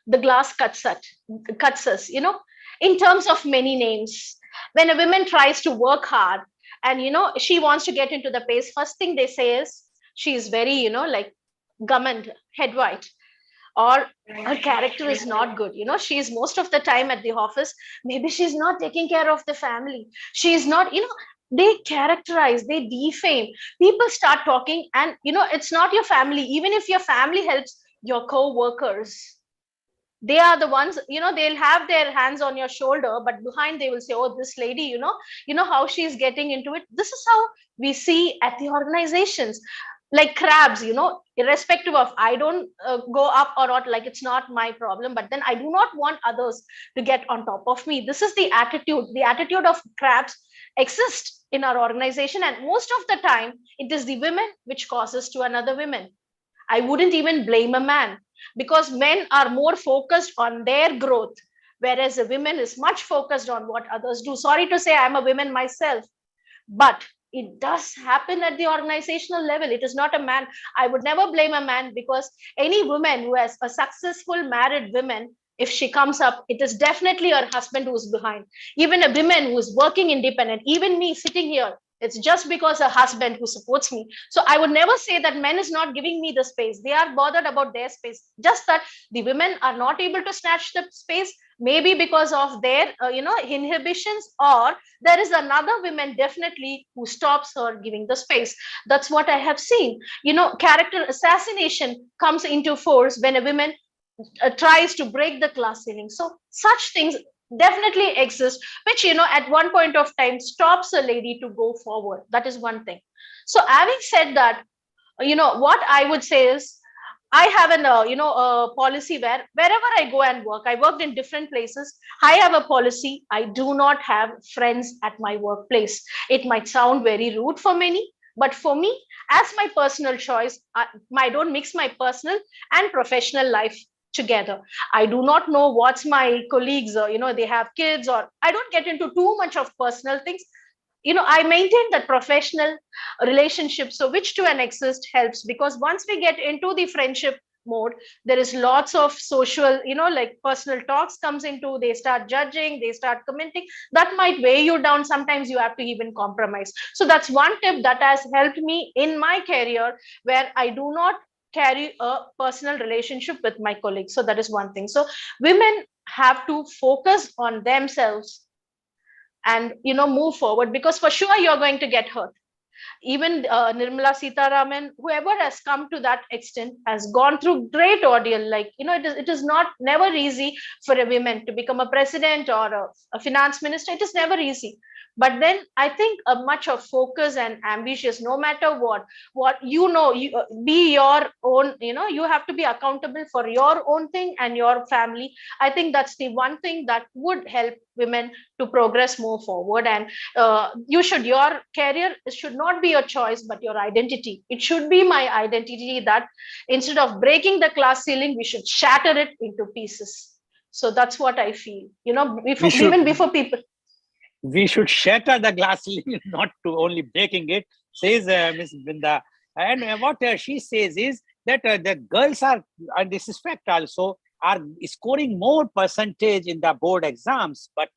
The glass cuts us, in terms of many names. When a woman tries to work hard and, she wants to get into the pace, first thing they say is she is very, like government head white, or her character is not good. She's most of the time at the office. Maybe she's not taking care of the family. She's not, they characterize, they defame. People start talking, and, it's not your family. Even if your family helps, your co-workers, they are the ones, they'll have their hands on your shoulder, but behind they will say, oh, this lady, how she's getting into it. This is how we see at the organizations. Like crabs, irrespective of, I don't go up or not, like it's not my problem, but then I do not want others to get on top of me. This is the attitude. The attitude of crabs exists in our organization, and most of the time it is the women which causes to another women. I wouldn't even blame a man. because men are more focused on their growth, whereas a woman is much focused on what others do. Sorry to say, I'm a woman myself, but it does happen at the organizational level. It is not a man. I would never blame a man, because any woman who has a successful married woman, if she comes up, it is definitely her husband who is behind. Even a woman who is working independent, even me sitting here, it's just because a husband who supports me. So I would never say that men is not giving me the space. They are bothered about their space. Just that the women are not able to snatch the space, maybe because of their inhibitions, or there is another woman definitely who stops her giving the space. That's what I have seen. Character assassination comes into force when a woman tries to break the class ceiling. So such things definitely exist, which at one point of time stops a lady to go forward. That is one thing. So having said that, what I would say is, I have an a policy where wherever I go and work, I worked in different places. I have a policy. I do not have friends at my workplace. It might sound very rude for many, but for me, as my personal choice, I don't mix my personal and professional life together. I do not know what's my colleagues, they have kids, or I don't get into too much of personal things. I maintain that professional relationship, so which to an extent helps, because once we get into the friendship mode, there is lots of social, like personal talks comes into, they start judging, they start commenting, that might weigh you down. Sometimes you have to even compromise. So that's one tip that has helped me in my career, where I do not carry a personal relationship with my colleagues. So that is one thing. So women have to focus on themselves and move forward, because for sure you're going to get hurt. Even Nirmala Sitharaman, whoever has come to that extent, has gone through great ordeal. Like, it is not never easy for a woman to become a president or a finance minister. It is never easy. But then I think a much of focus and ambitious, no matter what you be your own, you have to be accountable for your own thing and your family. I think that's the one thing that would help women to progress more forward. And your career should not be your choice, but your identity. It should be my identity, that instead of breaking the class ceiling, we should shatter it into pieces. So that's what I feel, even before people. We should shatter the glass ceiling, not to only breaking it, says Ms. Brinda. And what she says is that the girls are, and this is fact also, are scoring more percentage in the board exams, but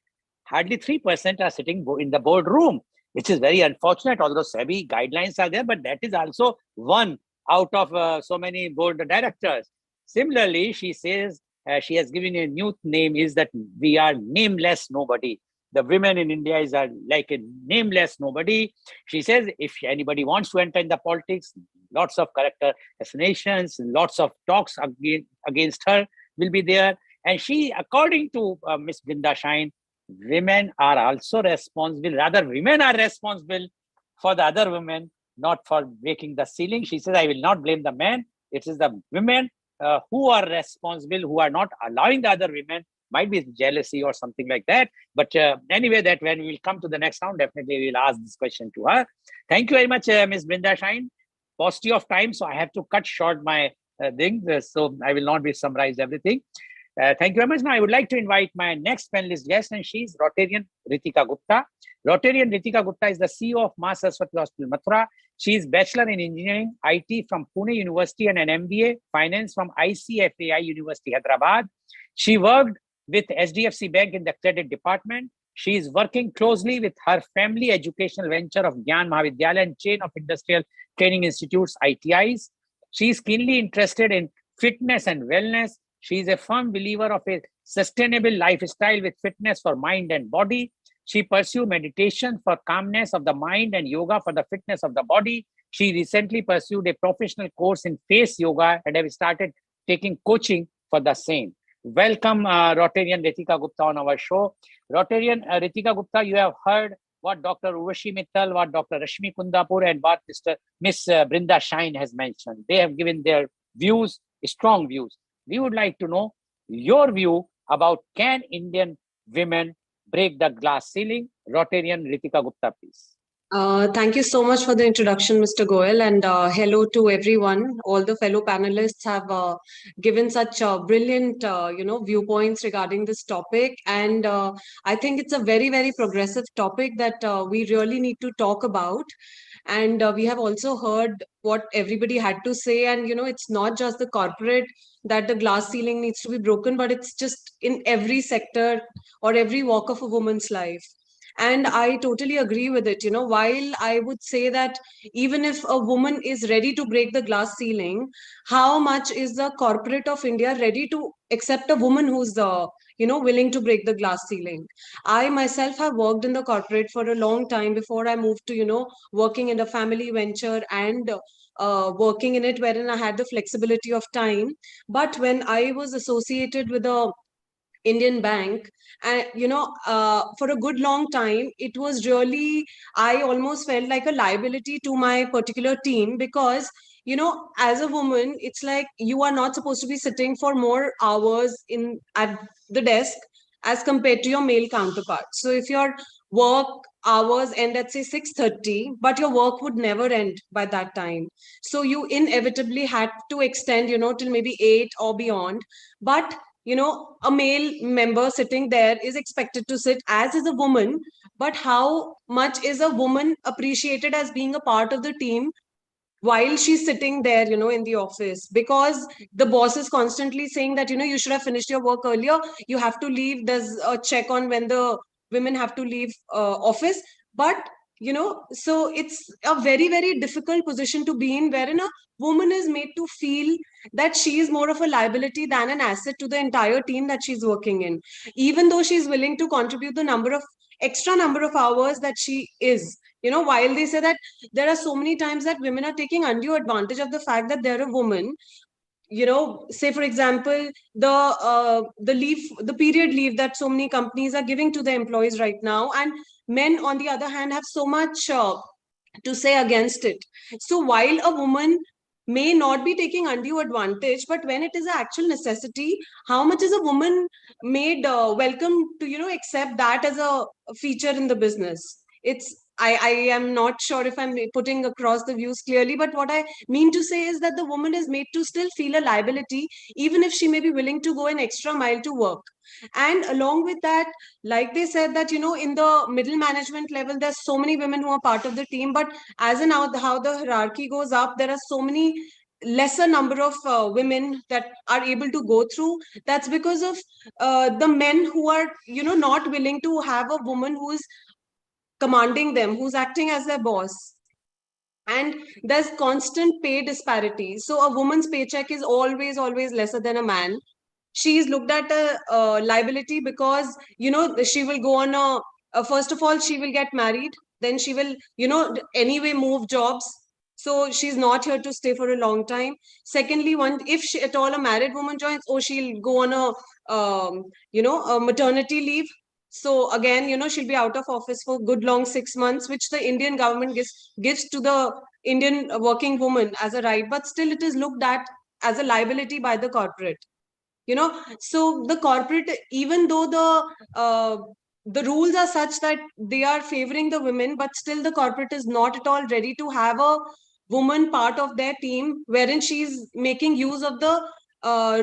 hardly 3% are sitting in the board room, which is very unfortunate. Although SEBI guidelines are there, but that is also one out of so many board directors. Similarly, she says she has given a new name, is that we are nameless nobody. The women in India is like a nameless nobody. She says if anybody wants to enter in the politics, lots of character assassinations, lots of talks against her will be there. And she, according to Ms. Brinda Shine, women are also responsible, rather women are responsible for the other women, not for breaking the ceiling. She says, I will not blame the men. It is the women who are responsible, who are not allowing the other women. Might be jealousy or something like that. But anyway, that when we will come to the next round, definitely we will ask this question to her. Thank you very much, Ms. Brinda Shine. Paucity of time, so I have to cut short my thing. So I will not be summarize everything. Thank you very much. Now I would like to invite my next panelist guest, and she's Rotarian Ritika Gupta. Rotarian Ritika Gupta is the CEO of Ma Saraswati Hospital, Mathura. She is Bachelor in Engineering, IT from Pune University, and an MBA Finance from ICFAI University, Hyderabad. She worked with SDFC Bank in the credit department. She is working closely with her family educational venture of Gyan Mahavidyalaya and chain of industrial training institutes, ITIs. She is keenly interested in fitness and wellness. She is a firm believer of a sustainable lifestyle with fitness for mind and body. She pursues meditation for calmness of the mind and yoga for the fitness of the body. She recently pursued a professional course in face yoga and have started taking coaching for the same. Welcome, Rotarian Ritika Gupta on our show. Rotarian Ritika Gupta, you have heard what Dr. Urvashi Mittal, what Dr. Rashmi Kundapur, and what Miss Brinda Shine has mentioned. They have given their views, strong views. We would like to know your view about, can Indian women break the glass ceiling? Rotarian Ritika Gupta, please. Thank you so much for the introduction, Mr. Goel, and hello to everyone. All the fellow panelists have given such brilliant, viewpoints regarding this topic, and I think it's a very, very progressive topic that we really need to talk about. And we have also heard what everybody had to say, and it's not just the corporate that the glass ceiling needs to be broken, but it's just in every sector or every walk of a woman's life. And I totally agree with it. While I would say that even if a woman is ready to break the glass ceiling, how much is the corporate of India ready to accept a woman who's willing to break the glass ceiling? I myself have worked in the corporate for a long time before I moved to working in a family venture and working in it wherein I had the flexibility of time. But when I was associated with a Indian bank, and for a good long time, it was really, I almost felt like a liability to my particular team, because as a woman, it's like you are not supposed to be sitting for more hours in at the desk as compared to your male counterparts. So if your work hours end at say 6:30, but your work would never end by that time, so you inevitably had to extend till maybe 8 or beyond. But a male member sitting there is expected to sit as is a woman. But how much is a woman appreciated as being a part of the team while she's sitting there, in the office? Because the boss is constantly saying that, you should have finished your work earlier. You have to leave. There's a check on when the women have to leave office. But, so it's a very, very difficult position to be in, wherein a woman is made to feel that she is more of a liability than an asset to the entire team that she's working in, even though she's willing to contribute the extra number of hours that she is. While they say that there are so many times that women are taking undue advantage of the fact that they're a woman. Say for example, the period leave that so many companies are giving to the employees right now, and men on the other hand have so much to say against it. So while a woman may not be taking undue advantage, but when it is an actual necessity, how much is a woman made welcome to accept that as a feature in the business? I am not sure if I'm putting across the views clearly, but what I mean to say is that the woman is made to still feel a liability, even if she may be willing to go an extra mile to work. And along with that, like they said that, in the middle management level, there's so many women who are part of the team, but as in how the hierarchy goes up, there are so many lesser number of women that are able to go through. That's because of the men who are, not willing to have a woman who is commanding them, who's acting as their boss. And there's constant pay disparity. So a woman's paycheck is always, always lesser than a man. She is looked at a liability because, she will go on first of all, she will get married. Then she will, anyway move jobs. So she's not here to stay for a long time. Secondly, if she, at all a married woman joins, she'll go on a maternity leave. So again, she'll be out of office for good long 6 months, which the Indian government gives to the Indian working woman as a right, but still it is looked at as a liability by the corporate. So the corporate, even though the rules are such that they are favoring the women, but still the corporate is not at all ready to have a woman part of their team wherein she's making use of the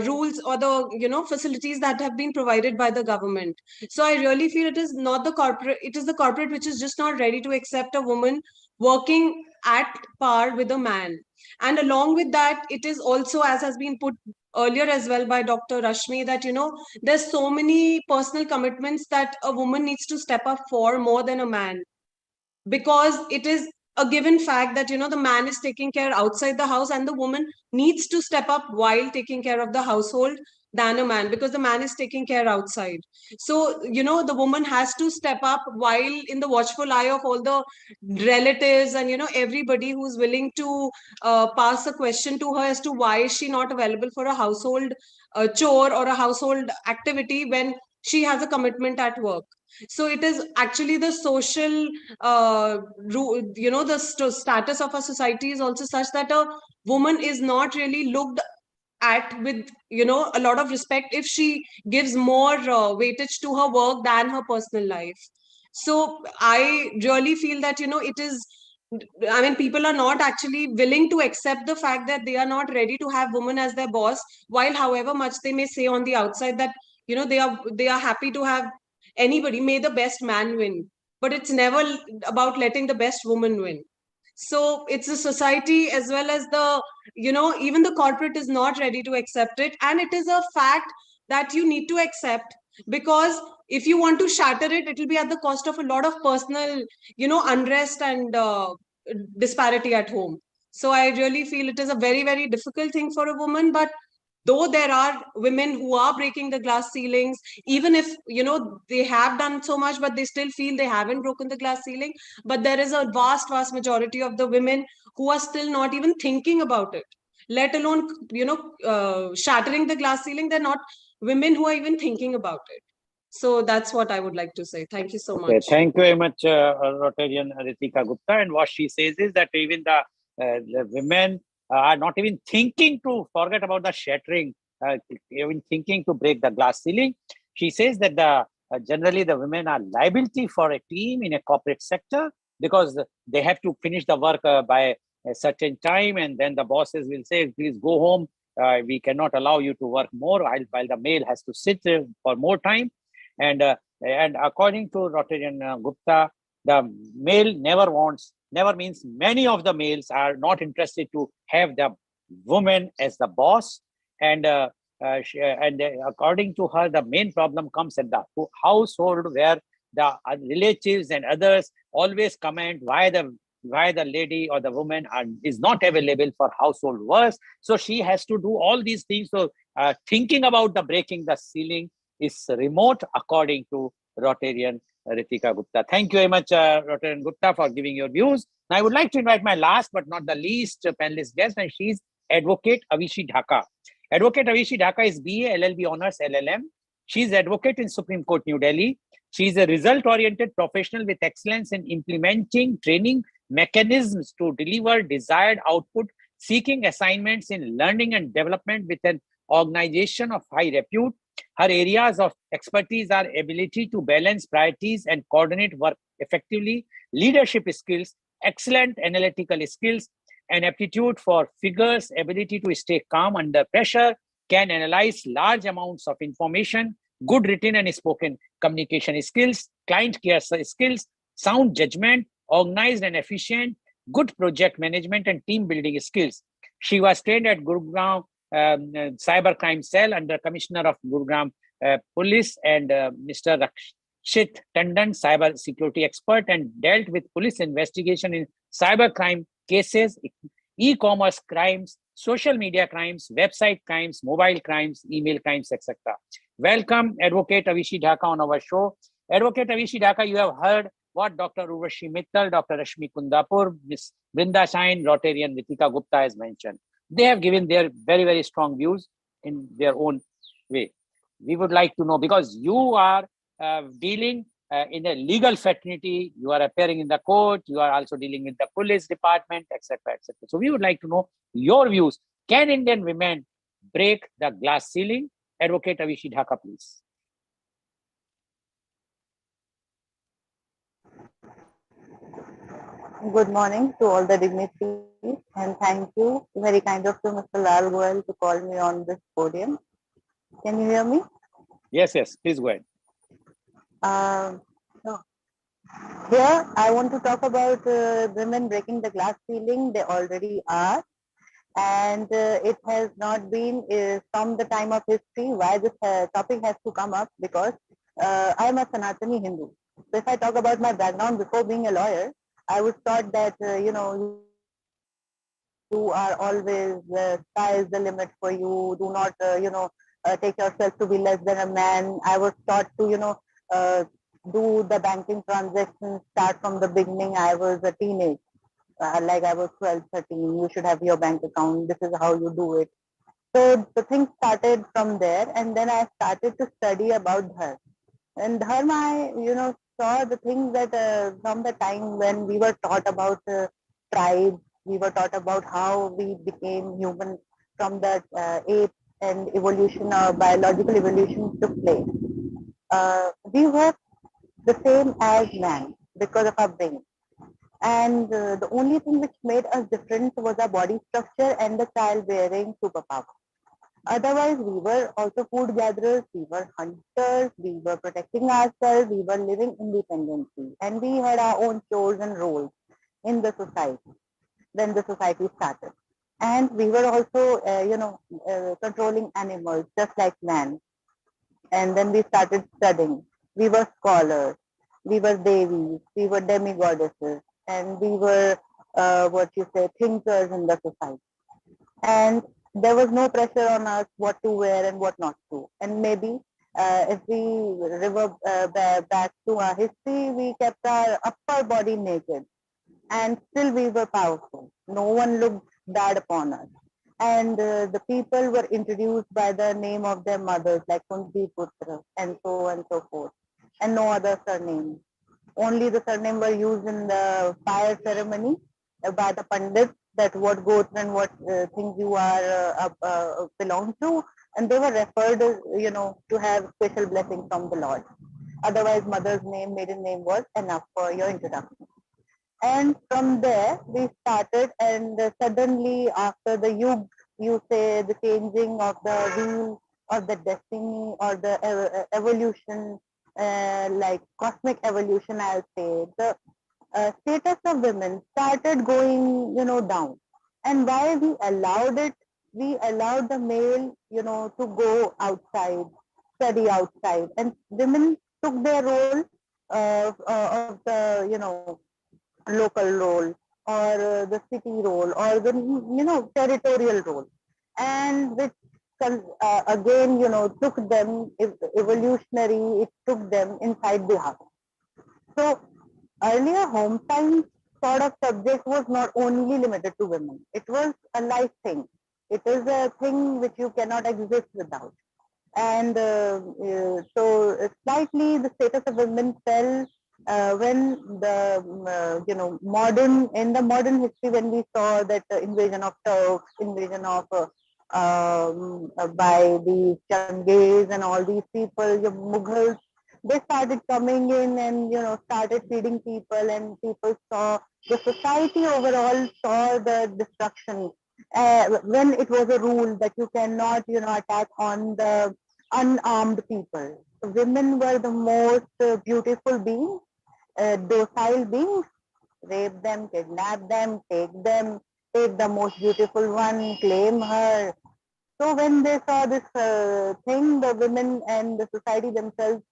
rules or the facilities that have been provided by the government. So I really feel it is not the corporate, it is the corporate which is just not ready to accept a woman working at par with a man. And along with that, it is also, as has been put earlier as well by Dr. Rashmi, that there's so many personal commitments that a woman needs to step up for more than a man, because it is a given fact that the man is taking care outside the house, and the woman needs to step up while taking care of the household than a man, because the man is taking care outside. So the woman has to step up while in the watchful eye of all the relatives and everybody who's willing to pass a question to her as to why is she not available for a household chore or a household activity when she has a commitment at work. So it is actually the social the status of a society is also such that a woman is not really looked at with a lot of respect if she gives more weightage to her work than her personal life. So I really feel that, it is, I mean, people are not actually willing to accept the fact that they are not ready to have women as their boss, while however much they may say on the outside that, they are happy to have anybody, may the best man win. But it's never about letting the best woman win. So it's a society as well as even the corporate is not ready to accept it. And it is a fact that you need to accept, because if you want to shatter it, it will be at the cost of a lot of personal, unrest and disparity at home. So I really feel it is a very, very difficult thing for a woman. But though there are women who are breaking the glass ceilings, even if they have done so much, but they still feel they haven't broken the glass ceiling. But there is a vast majority of the women who are still not even thinking about it, let alone shattering the glass ceiling. They're not women who are even thinking about it. So that's what I would like to say. Thank you so much. Thank you very much, Rotarian Ritika Gupta. And what she says is that even the women are not even thinking to forget about the shattering, even thinking to break the glass ceiling. She says that generally the women are liability for a team in a corporate sector, because they have to finish the work by a certain time, and then the bosses will say, please go home. We cannot allow you to work more, while the male has to sit for more time. And according to Rotarian Gupta, the male never means many of the males are not interested to have the woman as the boss. And according to her, the main problem comes at the household, where the relatives and others always comment why the lady or the woman is not available for household work. So she has to do all these things. So thinking about the breaking the ceiling is remote, according to Rotarian Ritika Gupta. Thank you very much, Rotarian Gupta, for giving your views. Now, I would like to invite my last but not the least panelist guest, and she's Advocate Avishi Dhaka. Advocate Avishi Dhaka is BA, LLB Honors, LLM. She's advocate in Supreme Court, New Delhi. She's a result-oriented professional with excellence in implementing training mechanisms to deliver desired output, seeking assignments in learning and development with an organization of high repute. Her areas of expertise are ability to balance priorities and coordinate work effectively, leadership skills, excellent analytical skills, and aptitude for figures, ability to stay calm under pressure, can analyze large amounts of information, good written and spoken communication skills, client care skills, sound judgment, organized and efficient, good project management, and team building skills. She was trained at Gurugram Cybercrime Cell under Commissioner of Gurugram Police and Mr. Rakshit Tandon, cyber security expert, and dealt with police investigation in cybercrime cases, e-commerce crimes, social media crimes, website crimes, mobile crimes, email crimes, etc. Welcome, Advocate Avishi Dhaka, on our show. Advocate Avishi Dhaka, you have heard what Dr. Urvashi Mittal, Dr. Rashmi Kundapur, Ms. Brinda Shine, Rotarian Ritika Gupta has mentioned. They have given their very, very strong views in their own way. We would like to know, because you are dealing in a legal fraternity, you are appearing in the court, you are also dealing with the police department, etc., etc. So we would like to know your views. Can Indian women break the glass ceiling? Advocate Avishi Dhaka, please. Good morning to all the dignitaries, and thank you, very kind of you, Mr. Lal Goyal, to call me on this podium. Can you hear me? Yes, please go ahead. So here I want to talk about women breaking the glass ceiling. They already are, and it has not been from the time of history. Why this topic has to come up? Because I am a Sanatani Hindu. So if I talk about my background before being a lawyer, I was taught that, you are always, sky is the limit for you. Do not, take yourself to be less than a man. I was taught to, do the banking transactions, start from the beginning. I was a teenage, like I was 12, 13. You should have your bank account. This is how you do it. So the thing started from there. And then I started to study about Dharma. And Dharma, I, saw the things that from the time when we were taught about tribes, we were taught about how we became human from the ape, and evolution, biological evolution took place. We were the same as man because of our brain. And the only thing which made us different was our body structure and the childbearing superpower. Otherwise, we were also food gatherers, we were hunters, we were protecting ourselves, we were living independently, and we had our own chores and roles in the society when the society started. And we were also, controlling animals just like man. And then we started studying. We were scholars, we were devis, we were demigoddesses, and we were, thinkers in the society. And there was no pressure on us what to wear and what not to. And maybe if we revert back to our history, we kept our upper body naked and still we were powerful. No one looked bad upon us. And the people were introduced by the name of their mothers, like Kunti Putra, and so forth, and no other surname. Only the surname were used in the fire ceremony by the pandits, that what gotra and what things you are belong to, and they were referred, to have special blessing from the Lord. Otherwise, mother's name, maiden name was enough for your introduction. And from there, we started, and suddenly after the yug, you say the changing of the wheel or the destiny or the evolution, like cosmic evolution, I'll say, the status of women started going, down. And why we allowed it? We allowed the male, to go outside, study outside, and women took their role of the, local role or the city role or the, territorial role, and which again, took them evolutionary. It took them inside the house. So earlier, home science sort of subject was not only limited to women. It was a life thing. It is a thing which you cannot exist without. And so slightly the status of women fell when the in the modern history, when we saw that invasion of Turks, invasion of by the Changes and all these people, the Mughals, they started coming in and started feeding people, and people saw the society overall saw the destruction. When it was a rule that you cannot attack on the unarmed people. Women were the most beautiful beings, docile beings. Rape them, kidnap them, take the most beautiful one, claim her. So when they saw this thing, the women and the society themselves,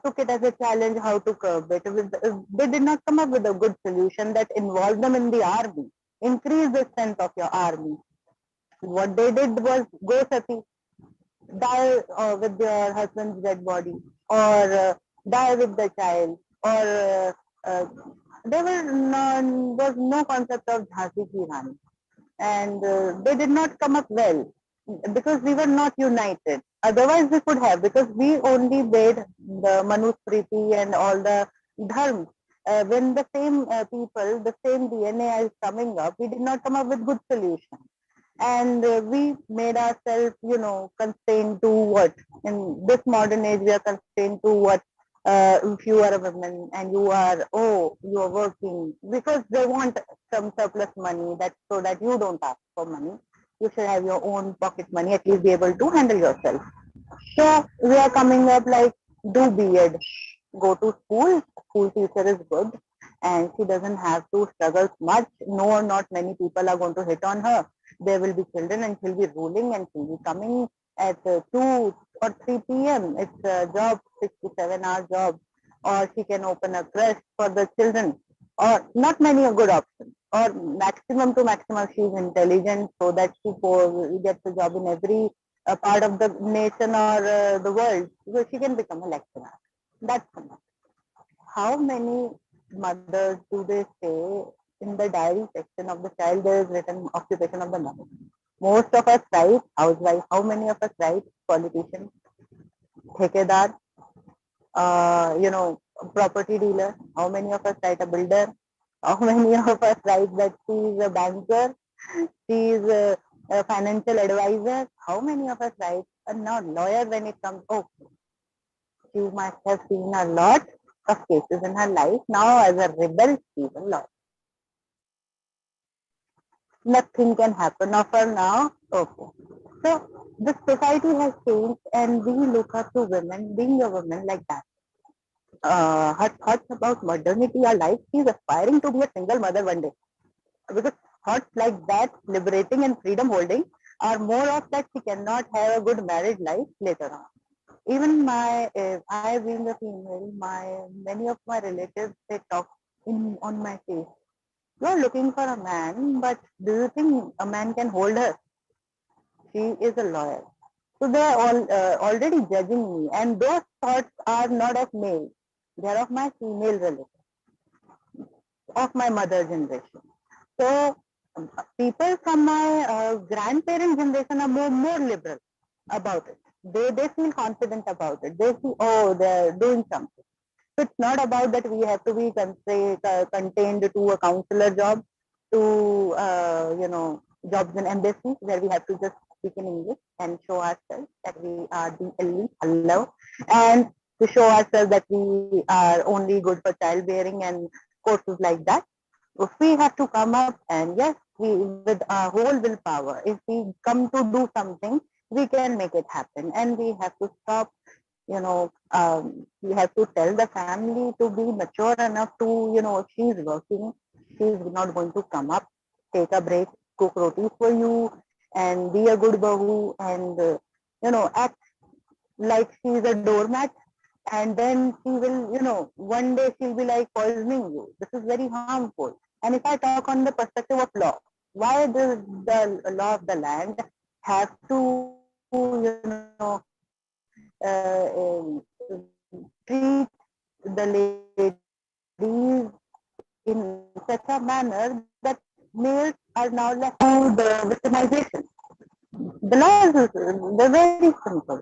took it as a challenge how to curb it. They did not come up with a good solution that involved them in the army, increase the strength of your army. What they did was go sati, die with your husband's dead body, or die with the child, or there was no concept of Jhansi Ki Rani, and they did not come up well because we were not united. Otherwise, we could have, because we only made the Manusmriti and all the dharms. When the same people, the same DNA is coming up, we did not come up with good solution. And we made ourselves, constrained to what? In this modern age, we are constrained to what? If you are a woman and you are working, because they want some surplus money, that so that you don't ask for money. You should have your own pocket money, at least be able to handle yourself. So we are coming up like, do B.Ed, go to school. School teacher is good, and she doesn't have to struggle much. No, not many people are going to hit on her. There will be children, and she'll be ruling, and she'll be coming at 2 or 3 p.m. It's a job, 6 to 7 hour job. Or she can open a creche for the children, or not many a good option. Or maximum to maximum, she's intelligent, so that she gets a job in every part of the nation or the world. So she can become a lecturer. That's enough. How many mothers do they say in the diary section of the child there is written occupation of the mother? Most of us write housewife. How many of us write politician, thekedar, property dealer? How many of us write a builder? How many of us write that she is a banker, she is a financial advisor? How many of us write a not lawyer when it comes? Oh, you must have seen a lot of cases in her life. Now as a rebel, she is a lawyer. Nothing can happen of her now. Okay. So the society has changed and we look up to women, being a woman like that. Her thoughts about modernity are like she's aspiring to be a single mother one day. Because thoughts like that, liberating and freedom holding, are more of that she cannot have a good married life later on. Even I being a female, many of my relatives, they talk on my face. You are looking for a man, but do you think a man can hold her? She is a lawyer. So they are all already judging me, and those thoughts are not of male. They are of my female relatives, of my mother generation. So people from my grandparent generation are more liberal about it. They feel confident about it. They see, oh, they're doing something. So it's not about that we have to be contained to a counselor job, to jobs in embassies where we have to just speak in English and show ourselves that we are the elite, hello, and to show ourselves that we are only good for childbearing and courses like that. If we have to come up and yes, we with our whole willpower, if we come to do something, we can make it happen, and we have to stop. We have to tell the family to be mature enough to, if she's working, she's not going to come up, take a break, cook rotis for you, and be a good bahu, and act like she's a doormat. And then she will, one day she'll be like poisoning you. This is very harmful. And if I talk on the perspective of law, why does the law of the land have to, treat the ladies in such a manner that males are now left to the victimization? The laws they're very simple.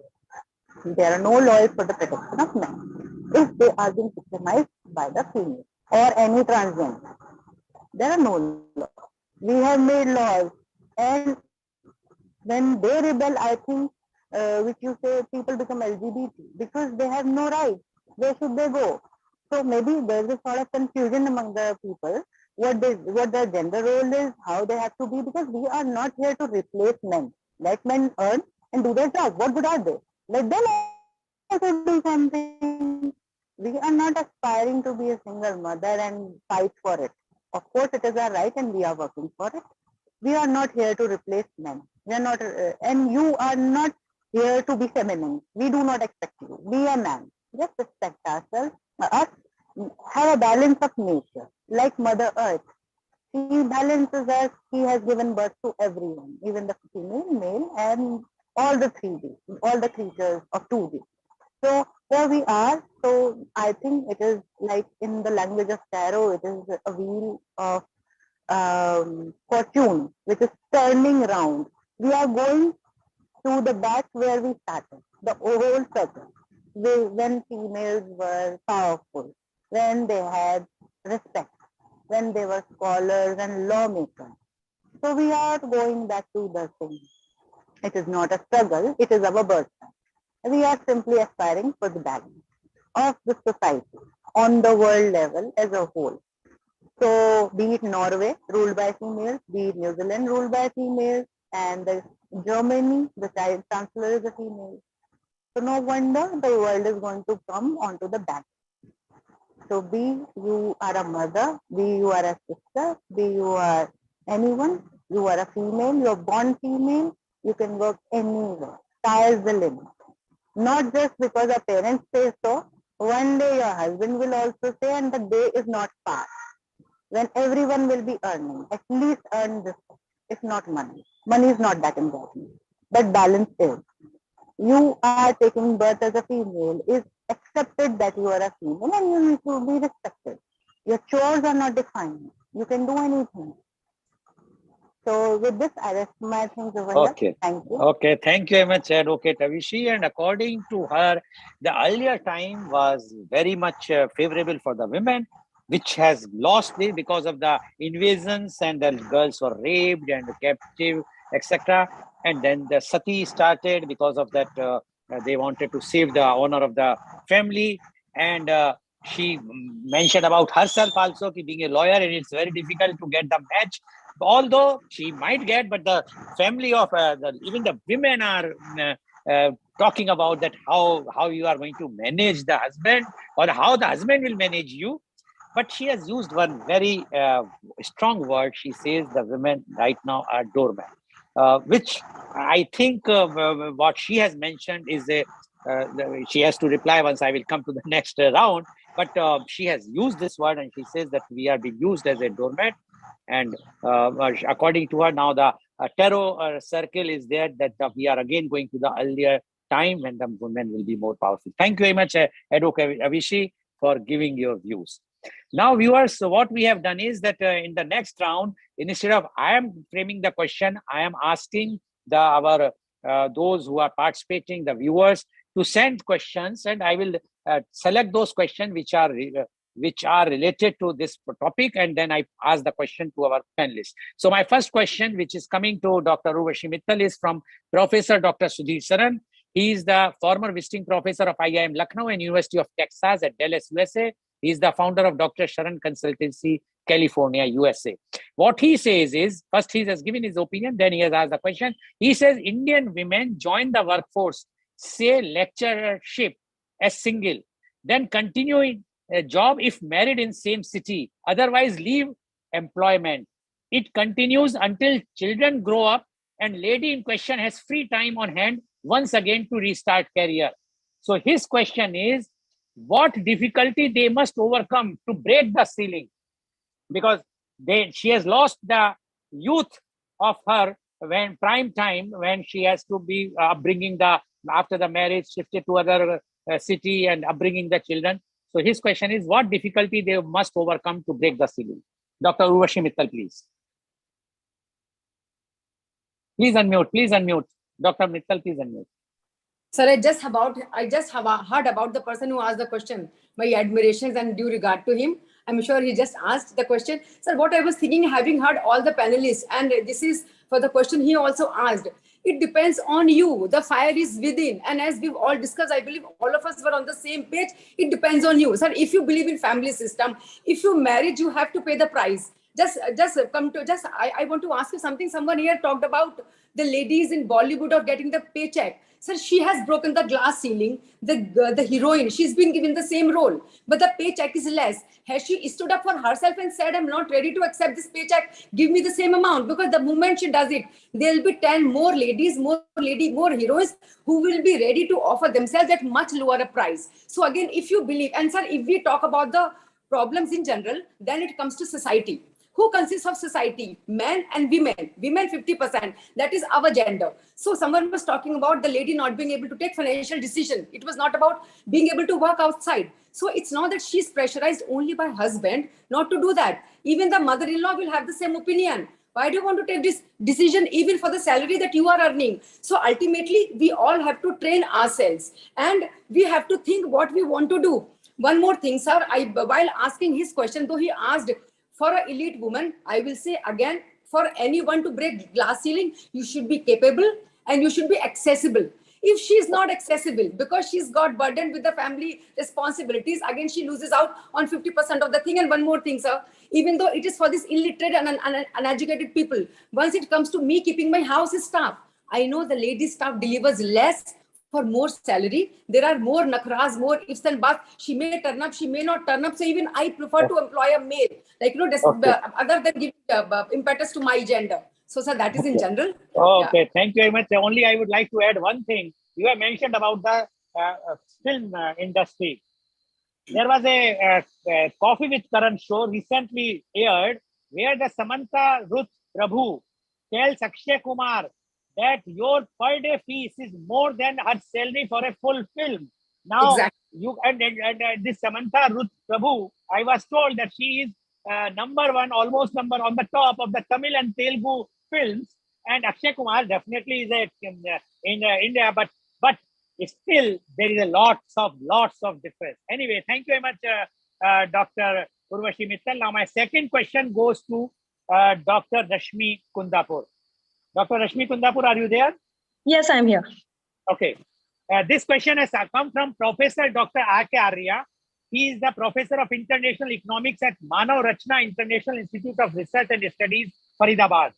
There are no laws for the protection of men if they are being victimized by the female or any transgender. There are no laws. We have made laws, and when they rebel, I think, which you say people become LGBT because they have no rights. Where should they go? So maybe there's a sort of confusion among the people what their gender role is, how they have to be, because we are not here to replace men. Let men earn and do their job. What good are they? Let them also do something. We are not aspiring to be a single mother and fight for it. Of course, it is our right and we are working for it. We are not here to replace men. We are not, and you are not here to be feminine. We do not expect you. Be a man. Just respect ourselves. Us have a balance of nature, like Mother Earth. She balances us. She has given birth to everyone, even the female, male, and all the 3D, all the creatures of 2D. So here we are. So I think it is like in the language of tarot, it is a wheel of fortune, which is turning round. We are going to the back where we started, the whole circle. When females were powerful, when they had respect, when they were scholars and lawmakers. So we are going back to the thing. It is not a struggle, it is our birthright. We are simply aspiring for the balance of the society on the world level as a whole. So be it Norway ruled by females, be it New Zealand ruled by females, and the Germany, the chancellor is a female. So no wonder the world is going to come onto the back. So be you are a mother, be you are a sister, be you are anyone, you are a female, you are born female, you can work anywhere. Sky is the limit. Not just because our parents say so, one day your husband will also say, and the day is not far when everyone will be earning, at least earn this, if not money. Money is not that important, but balance is. You are taking birth as a female, is accepted that you are a female and you need to be respected. Your chores are not defined. You can do anything. So with this, I rest my things over here. Okay. Thank you. Okay, thank you very much, Advocate Avishi. And according to her, the earlier time was very much favorable for the women, which has lost it because of the invasions, and the girls were raped and captive, etc. And then the sati started because of that. They wanted to save the honor of the family, and She mentioned about herself also, being a lawyer, and it's very difficult to get the match. Although she might get, but the family of even the women are talking about that how you are going to manage the husband, or how the husband will manage you. But she has used one very strong word. She says the women right now are doormen, which I think what she has mentioned is she has to reply once I will come to the next round. But she has used this word, and she says that we are being used as a doormat. And according to her, now the tarot circle is there, that we are again going to the earlier time when the women will be more powerful. Thank you very much, Advocate Avishi, for giving your views. Now, viewers, so what we have done is that in the next round, instead of I am framing the question, I am asking those who are participating, the viewers, to send questions, and I will select those questions which are related to this topic, and then I ask the question to our panelists. So my first question, which is coming to Dr. Urvashi Mittal, is from Professor Dr. Sudhir Saran. He is the former visiting professor of IIM Lucknow and University of Texas at Dallas, USA. He is the founder of Dr. Sharan Consultancy, California, USA. What he says is, first he has given his opinion, then he has asked the question. He says Indian women join the workforce, say lecturership as single, then continue in a job if married in same city, otherwise leave employment. It continues until children grow up and lady in question has free time on hand once again to restart career. So his question is, what difficulty they must overcome to break the ceiling? Because she has lost the youth of her when prime time, when she has to be bringing after the marriage, shifted to other city and upbringing the children. So his question is, what difficulty they must overcome to break the ceiling? Dr. Urvashi Mittal, please. Please unmute. Dr. Mittal, please unmute. Sir, I just have heard about the person who asked the question. My admirations and due regard to him. I'm sure he just asked the question. Sir, what I was thinking, having heard all the panelists, and this is for the question he also asked. It depends on you. The fire is within. And as we've all discussed, I believe all of us were on the same page. It depends on you. Sir, if you believe in family system, if you married, you have to pay the price. I want to ask you something. Someone here talked about the ladies in Bollywood of getting the paycheck. Sir, she has broken the glass ceiling. The heroine, she's been given the same role, but the paycheck is less. Has she stood up for herself and said, I'm not ready to accept this paycheck, give me the same amount? Because the moment she does it, there'll be 10 more ladies, more heroines who will be ready to offer themselves at much lower a price. So again, if you believe, and sir, if we talk about the problems in general, then it comes to society. Who consists of society? Men and women. Women 50%. That is our gender. So someone was talking about the lady not being able to take financial decision. It was not about being able to work outside. So it's not that she's pressurized only by husband not to do that. Even the mother-in-law will have the same opinion. Why do you want to take this decision even for the salary that you are earning? So ultimately, we all have to train ourselves and we have to think what we want to do. One more thing, sir, while asking his question, though he asked, for an elite woman, I will say again, for anyone to break glass ceiling, you should be capable and you should be accessible. If she is not accessible because she's got burdened with the family responsibilities, again, she loses out on 50% of the thing. And one more thing, sir, even though it is for this illiterate and uneducated people, once it comes to me keeping my house staff, I know the lady staff delivers less for more salary. There are more nakras, more ifs and buts. She may turn up, she may not turn up. So even I prefer to employ a male, like, other than giving impetus to my gender. So, sir, that is in general. Okay, yeah. Thank you very much. Only I would like to add one thing. You have mentioned about the film industry. There was a Coffee with Karan show recently aired where the Samantha Ruth Prabhu tells Akshay Kumar that your per day fees is more than her salary for a full film. Now, exactly. This Samantha Ruth Prabhu, I was told that she is almost number on the top of the Tamil and Telugu films, and Akshay Kumar definitely is in India, but still there is lots of difference. Anyway, thank you very much, Dr. Urvashi Mittal. Now my second question goes to Dr. Rashmi Kundapur. Dr. Rashmi Kundapur, are you there? Yes, I'm here. Okay. This question has come from Professor Dr. R.K. Arya. He is the professor of international economics at Manav Rachna International Institute of Research and Studies, Faridabad.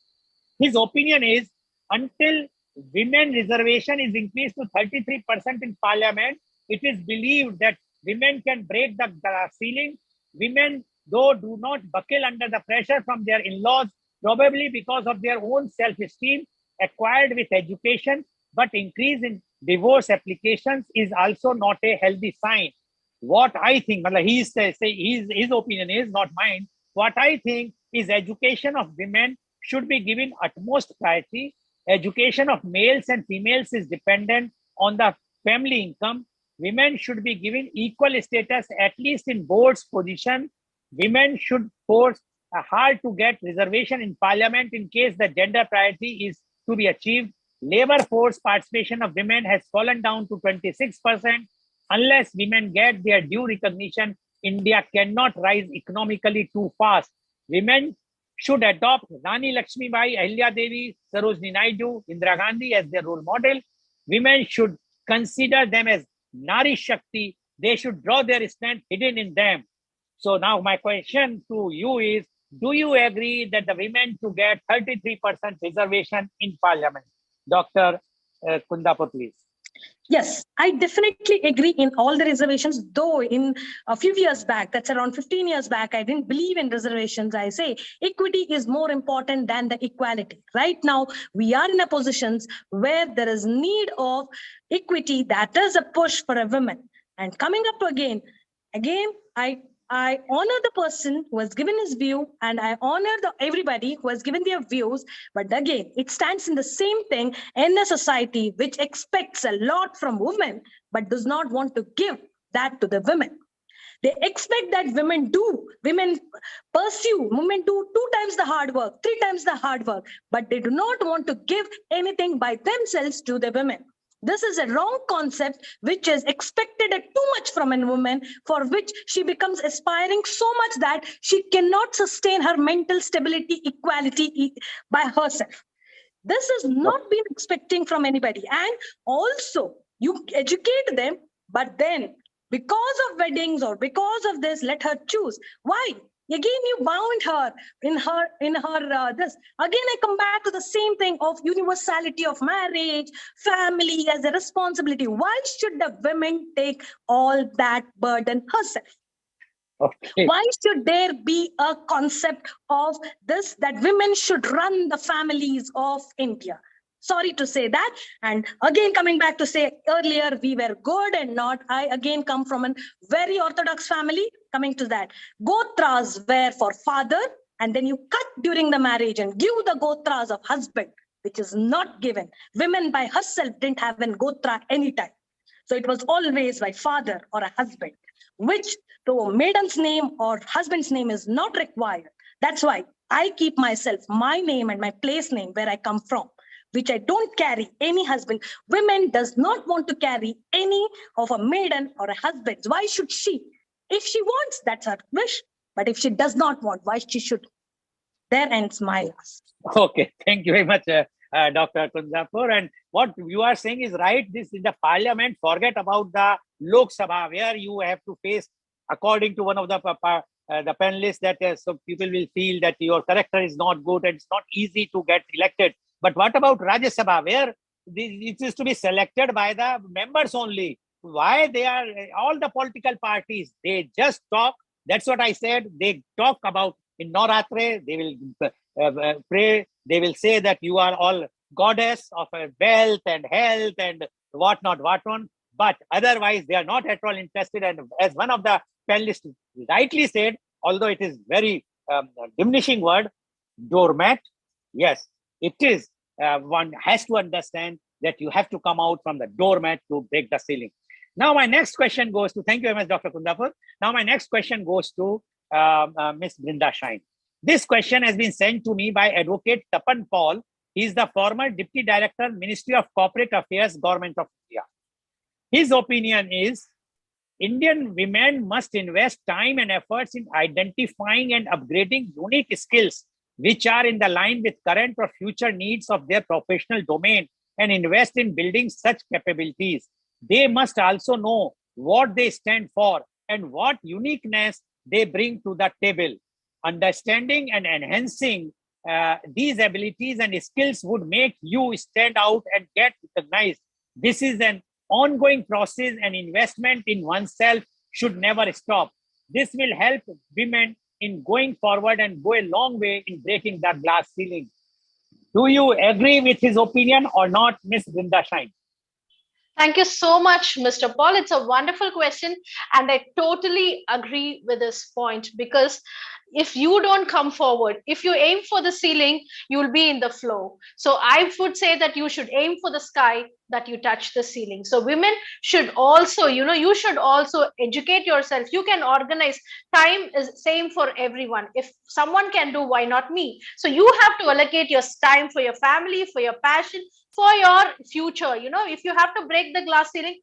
His opinion is until women reservation is increased to 33% in parliament, it is believed that women can break the ceiling. Women, though, do not buckle under the pressure from their in-laws, probably because of their own self-esteem acquired with education, but increase in divorce applications is also not a healthy sign. What I think, his opinion is not mine. What I think is education of women should be given utmost priority. Education of males and females is dependent on the family income. Women should be given equal status, at least in board's position. Women should force hard to get reservation in parliament in case the gender priority is to be achieved. Labor force participation of women has fallen down to 26%. Unless women get their due recognition, India cannot rise economically too fast. Women should adopt Rani Lakshmibai, Ahilya Devi, Sarojini Naidu, Indira Gandhi as their role model. Women should consider them as Nari Shakti. They should draw their strength hidden in them. So now my question to you is, do you agree that the women to get 33% reservation in parliament? Dr. Kundapur, please. Yes, I definitely agree in all the reservations, though in a few years back, that's around 15 years back, I didn't believe in reservations. I say equity is more important than the equality. Right now, we are in a positions where there is need of equity. That is a push for a woman. And coming up again, I honor the person who has given his view, and I honor everybody who has given their views. But again, it stands in the same thing in a society which expects a lot from women, but does not want to give that to the women. They expect that women pursue, women do 2 times the hard work, 3 times the hard work, but they do not want to give anything by themselves to the women. This is a wrong concept, which is expected too much from a woman, for which she becomes aspiring so much that she cannot sustain her mental stability, equality by herself. This is not been expecting from anybody. And also, you educate them, but then because of weddings or because of this, let her choose. Why? Again, you bound her in her this. Again, I come back to the same thing of universality of marriage, family as a responsibility. Why should the women take all that burden herself? Okay. Why should there be a concept of this, that women should run the families of India? Sorry to say that. And again, coming back to say earlier, we were good and not. I again come from a very orthodox family. Coming to that, gotras were for father, and then you cut during the marriage and give the gotras of husband, which is not given. Women by herself didn't have an gotra anytime. So it was always by father or a husband, which though maiden's name or husband's name is not required. That's why I keep myself, my name and my place name where I come from, which I don't carry any husband. Women does not want to carry any of a maiden or a husband. Why should she? If she wants, that's her wish. But if she does not want, why she should? There ends my last. Okay, thank you very much, Dr. Kundapur. And what you are saying is right. This is the parliament. Forget about the Lok Sabha, where you have to face, according to one of the panelists, that so people will feel that your character is not good and it's not easy to get elected. But what about Rajya Sabha, where it is to be selected by the members only? Why they are all the political parties? They just talk. That's what I said. They talk about in Navratri. They will pray. They will say that you are all goddess of wealth and health and whatnot. But otherwise, they are not at all interested. And as one of the panelists rightly said, although it is very diminishing word, doormat. Yes, it is. One has to understand that you have to come out from the doormat to break the ceiling. Now, my next question goes to, thank you very much, Dr. Kundapur. Now, my next question goes to Ms. Brinda Shine. This question has been sent to me by Advocate Tapan Paul. He is the former Deputy Director, Ministry of Corporate Affairs, Government of India. His opinion is, Indian women must invest time and efforts in identifying and upgrading unique skills which are in the line with current or future needs of their professional domain and invest in building such capabilities. They must also know what they stand for and what uniqueness they bring to the table. Understanding and enhancing these abilities and skills would make you stand out and get recognized. This is an ongoing process, and investment in oneself should never stop. This will help women in going forward and go a long way in breaking the glass ceiling. Do you agree with his opinion or not, Ms. Brinda Shine? Thank you so much, Mr. Paul. It's a wonderful question, and I totally agree with this point, because if you don't come forward, if you aim for the ceiling, you will be in the flow. So I would say that you should aim for the sky, that you touch the ceiling. So women should also, you should also educate yourself. You can organize. Time is same for everyone. If someone can do, why not me? So you have to allocate your time for your family, for your passion, for your future. If you have to break the glass ceiling,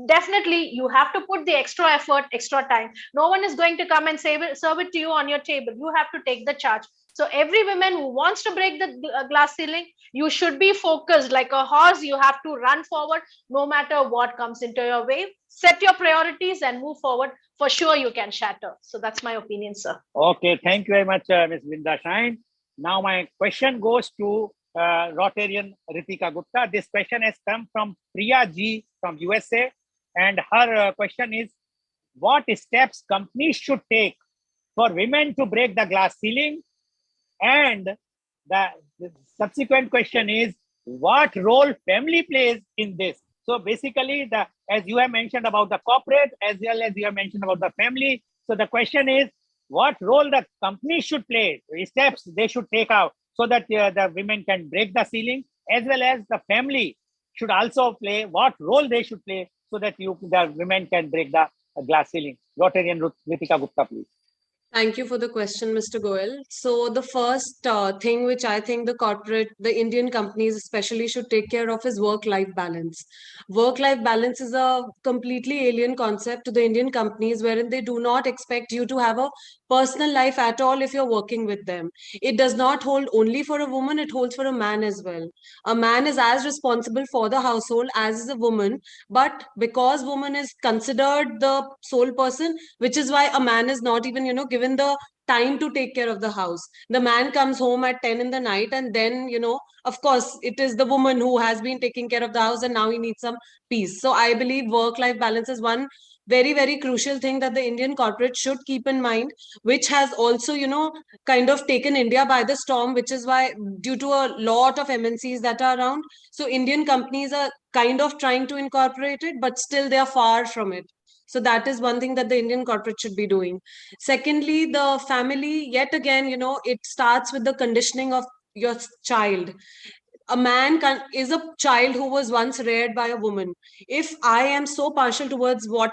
definitely you have to put the extra effort, extra time. No one is going to come and serve it to you on your table. You have to take the charge. So every woman who wants to break the glass ceiling, you should be focused like a horse. You have to run forward no matter what comes into your way. Set your priorities and move forward. For sure you can shatter. So that's my opinion, sir. Okay, thank you very much, Ms. Brinda Shine. Now my question goes to Rotarian Ritika Gupta. This question has come from Priya G from USA, and her question is, what steps companies should take for women to break the glass ceiling? And the subsequent question is, what role family plays in this? So basically, as you have mentioned about the corporate, as well as you have mentioned about the family. So the question is, what role the company should play, steps they should take out so that the women can break the ceiling, as well as the family should also play, what role they should play so that the women can break the glass ceiling. Rotarian Ritika Gupta, please. Thank you for the question, Mr. Goel. So the first thing which I think the Indian companies especially should take care of is work-life balance. Work-life balance is a completely alien concept to the Indian companies, wherein they do not expect you to have a personal life at all if you're working with them. It does not hold only for a woman, it holds for a man as well. A man is as responsible for the household as is a woman, but because woman is considered the sole person, which is why a man is not even, given the time to take care of the house. The man comes home at 10 in the night, and then, of course, it is the woman who has been taking care of the house and now he needs some peace. So I believe work-life balance is one very, very crucial thing that the Indian corporate should keep in mind, which has also, kind of taken India by the storm, which is why, due to a lot of MNCs that are around, so Indian companies are kind of trying to incorporate it, but still they are far from it. So that is one thing that the Indian corporate should be doing. Secondly, the family, yet again, it starts with the conditioning of your child. A man is a child who was once reared by a woman. If I am so partial towards what,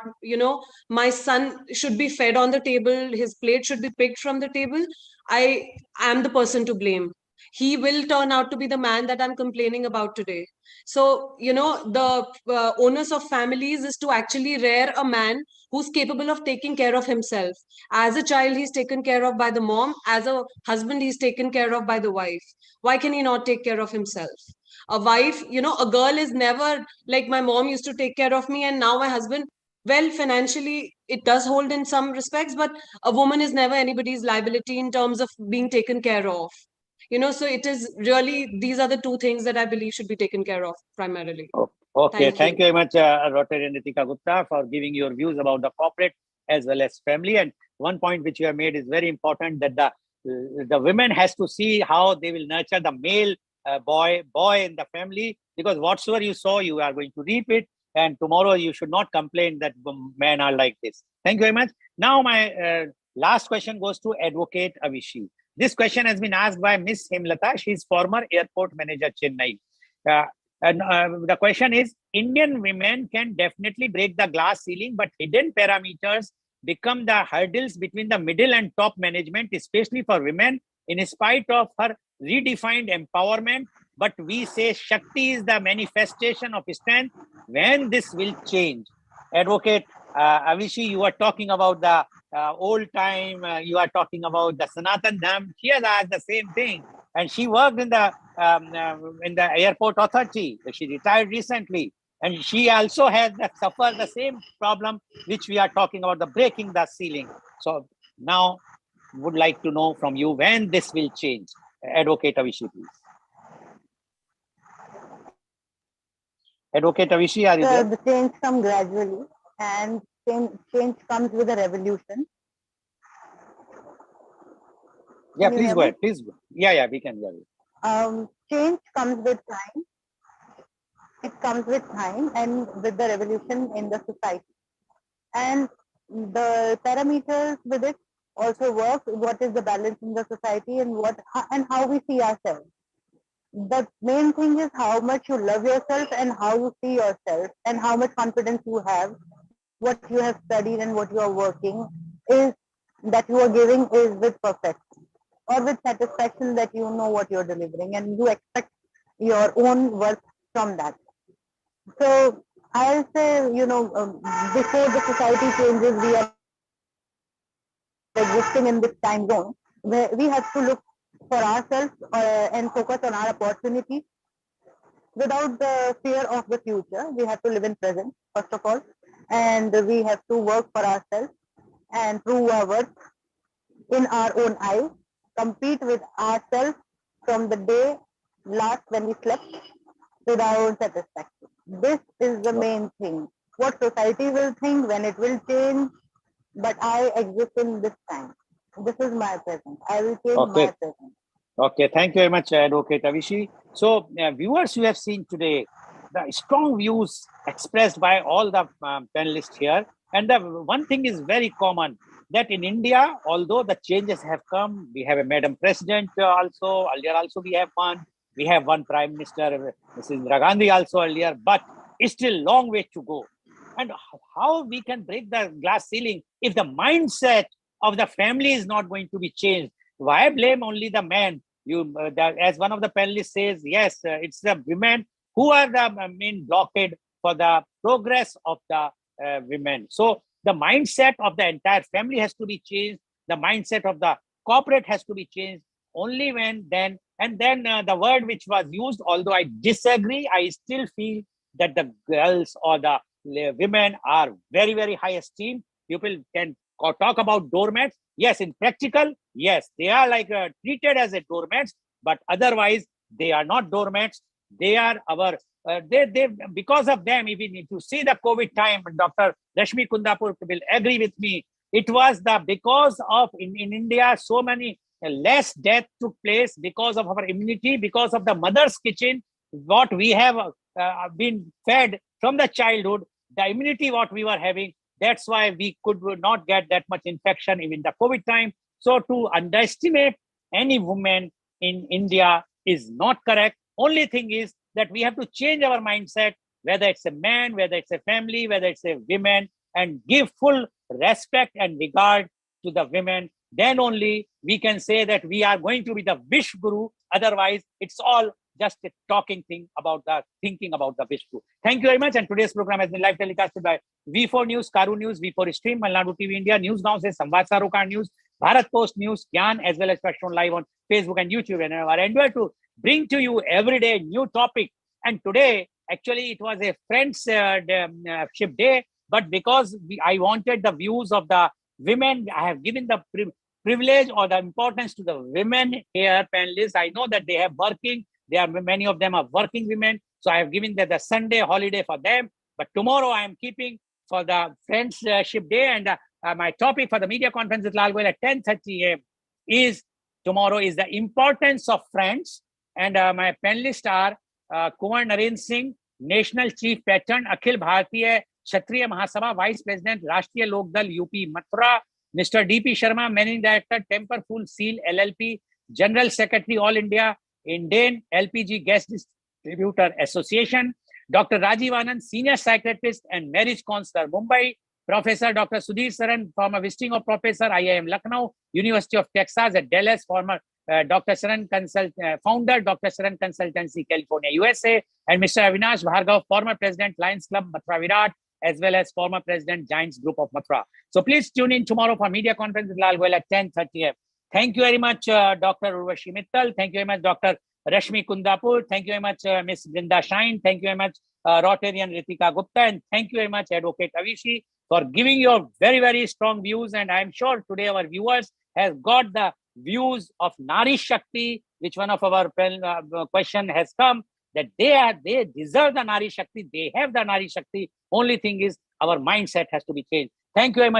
my son should be fed on the table, his plate should be picked from the table, I am the person to blame. He will turn out to be the man that I'm complaining about today. So, the onus of families is to actually rear a man who's capable of taking care of himself. As a child, he's taken care of by the mom. As a husband, he's taken care of by the wife. Why can he not take care of himself? A wife, a girl is never like, my mom used to take care of me and now my husband. Well, financially, it does hold in some respects, but a woman is never anybody's liability in terms of being taken care of. So it is really, these are the two things that I believe should be taken care of primarily. Okay, thank you very much, Rotarian Ritika Gupta, for giving your views about the corporate as well as family. And one point which you have made is very important, that the women has to see how they will nurture the male boy in the family, because whatsoever you sow, you are going to reap it. And tomorrow you should not complain that men are like this. Thank you very much. Now my last question goes to Advocate Avishi. This question has been asked by Miss Hemlata. She is former airport manager, Chennai. And the question is, Indian women can definitely break the glass ceiling, but hidden parameters become the hurdles between the middle and top management, especially for women, in spite of her redefined empowerment. But we say Shakti is the manifestation of strength. When this will change? Advocate Avishi, you are talking about the old time, you are talking about the Sanatan Dham. She has asked the same thing, and she worked in the airport authority. She retired recently. And she also has suffered the same problem which we are talking about, the breaking the ceiling. So now would like to know from you when this will change. Advocate Avishi, please. Advocate Avishi, are you there? The change comes gradually, and change comes with a revolution. Yeah, Can you please hear go me? ahead. Please. Yeah, we can hear you. Change comes with time. It comes with time and with the revolution in the society. And the parameters with it also work. What is the balance in the society and how we see ourselves. The main thing is how much you love yourself and how you see yourself and how much confidence you have, what you have studied and what you are working is that you are giving is with perfection or with satisfaction that you know what you're delivering and you expect your own worth from that. So I'll say, before the society changes, we are existing in this time zone where we have to look for ourselves and focus on our opportunity without the fear of the future. We have to live in present, first of all, and we have to work for ourselves and prove our worth in our own eyes, compete with ourselves from the day last when we slept without satisfaction. This is the main thing. What society will think, when it will change, but I exist in this time. This is my present. I will change my present. Okay, thank you very much, Advocate Avishi. So, viewers, you have seen today the strong views expressed by all the panelists here. And the one thing is very common, that in India, although the changes have come, we have a Madam President also, earlier also we have one Prime Minister, Mrs. Indira Gandhi also earlier, but it's still a long way to go. And how we can break the glass ceiling if the mindset of the family is not going to be changed? Why blame only the man? As one of the panelists says, yes, it's the women who are the main blockade for the progress of the women. So the mindset of the entire family has to be changed. The mindset of the corporate has to be changed. Only when then, and then the word which was used, although I disagree, I still feel that the girls or the women are very, very high esteem. People can talk about doormats. Yes, in practical, yes, they are like treated as a doormats, but otherwise they are not doormats. They are our, because of them, even if you see the COVID time, Dr. Rashmi Kundapur will agree with me, it was because of in India, so many less death took place because of our immunity, because of the mother's kitchen, what we have been fed from the childhood, the immunity what we were having. That's why we could not get that much infection even the COVID time. So to underestimate any woman in India is not correct. Only thing is that we have to change our mindset, whether it's a man, whether it's a family, whether it's a woman, and give full respect and regard to the women. Then only we can say that we are going to be the wish guru. Otherwise, it's all just a talking thing about the thinking about the wish guru. Thank you very much. And today's program has been live telecasted by V4 News, Karu News, V4 Stream, Malnadu TV India, Newsgaon se Samvad Sarokar News, Bharat Post News, Gyan, as well as shown live on Facebook and YouTube. And our endeavor to bring to you every day new topic. And today, actually, it was a friendship day, but because I wanted the views of the women, I have given the privilege or the importance to the women here, panelists. I know that they have working. Many of them are working women. So I have given the Sunday holiday for them. But tomorrow I am keeping for the Friendship Day. And my topic for the media conference with Lal Goyal at 10:30 a.m. is tomorrow is the importance of friends. And my panelists are Kumar Narendra Singh, National Chief Patron, Akhil Bharatiya Kshatriya Mahasabha, Vice President, Rashtriya Lok Dal, UP Mathura, Mr. D.P. Sharma, Managing Director, Temper Full Seal LLP, General Secretary, All India Indian LPG Gas Distributor Association, Dr. Rajiv Anand, Senior Psychiatrist and Marriage Counselor, Mumbai, Professor Dr. Sudhir Saran, former visiting professor, IIM Lucknow, University of Texas at Dallas, former Dr. Saran founder, Dr. Saran Consultancy, California, USA, and Mr. Avinash Bhargav, former President, Lions Club, Mathura Virat, as well as former President, Giants Group of Mathura. So please tune in tomorrow for media conference with Lal Goyal at 10:30 a.m. Thank you very much, Dr. Urvashi Mittal. Thank you very much, Dr. Rashmi Kundapur. Thank you very much, Miss Brinda Shine. Thank you very much, Rotarian Ritika Gupta. And thank you very much, Advocate Avishi, for giving your very, very strong views. And I'm sure today our viewers has got the views of Nari Shakti, which one of our question has come, that they deserve the Nari Shakti. They have the Nari Shakti. Only thing is our mindset has to be changed. Thank you very much.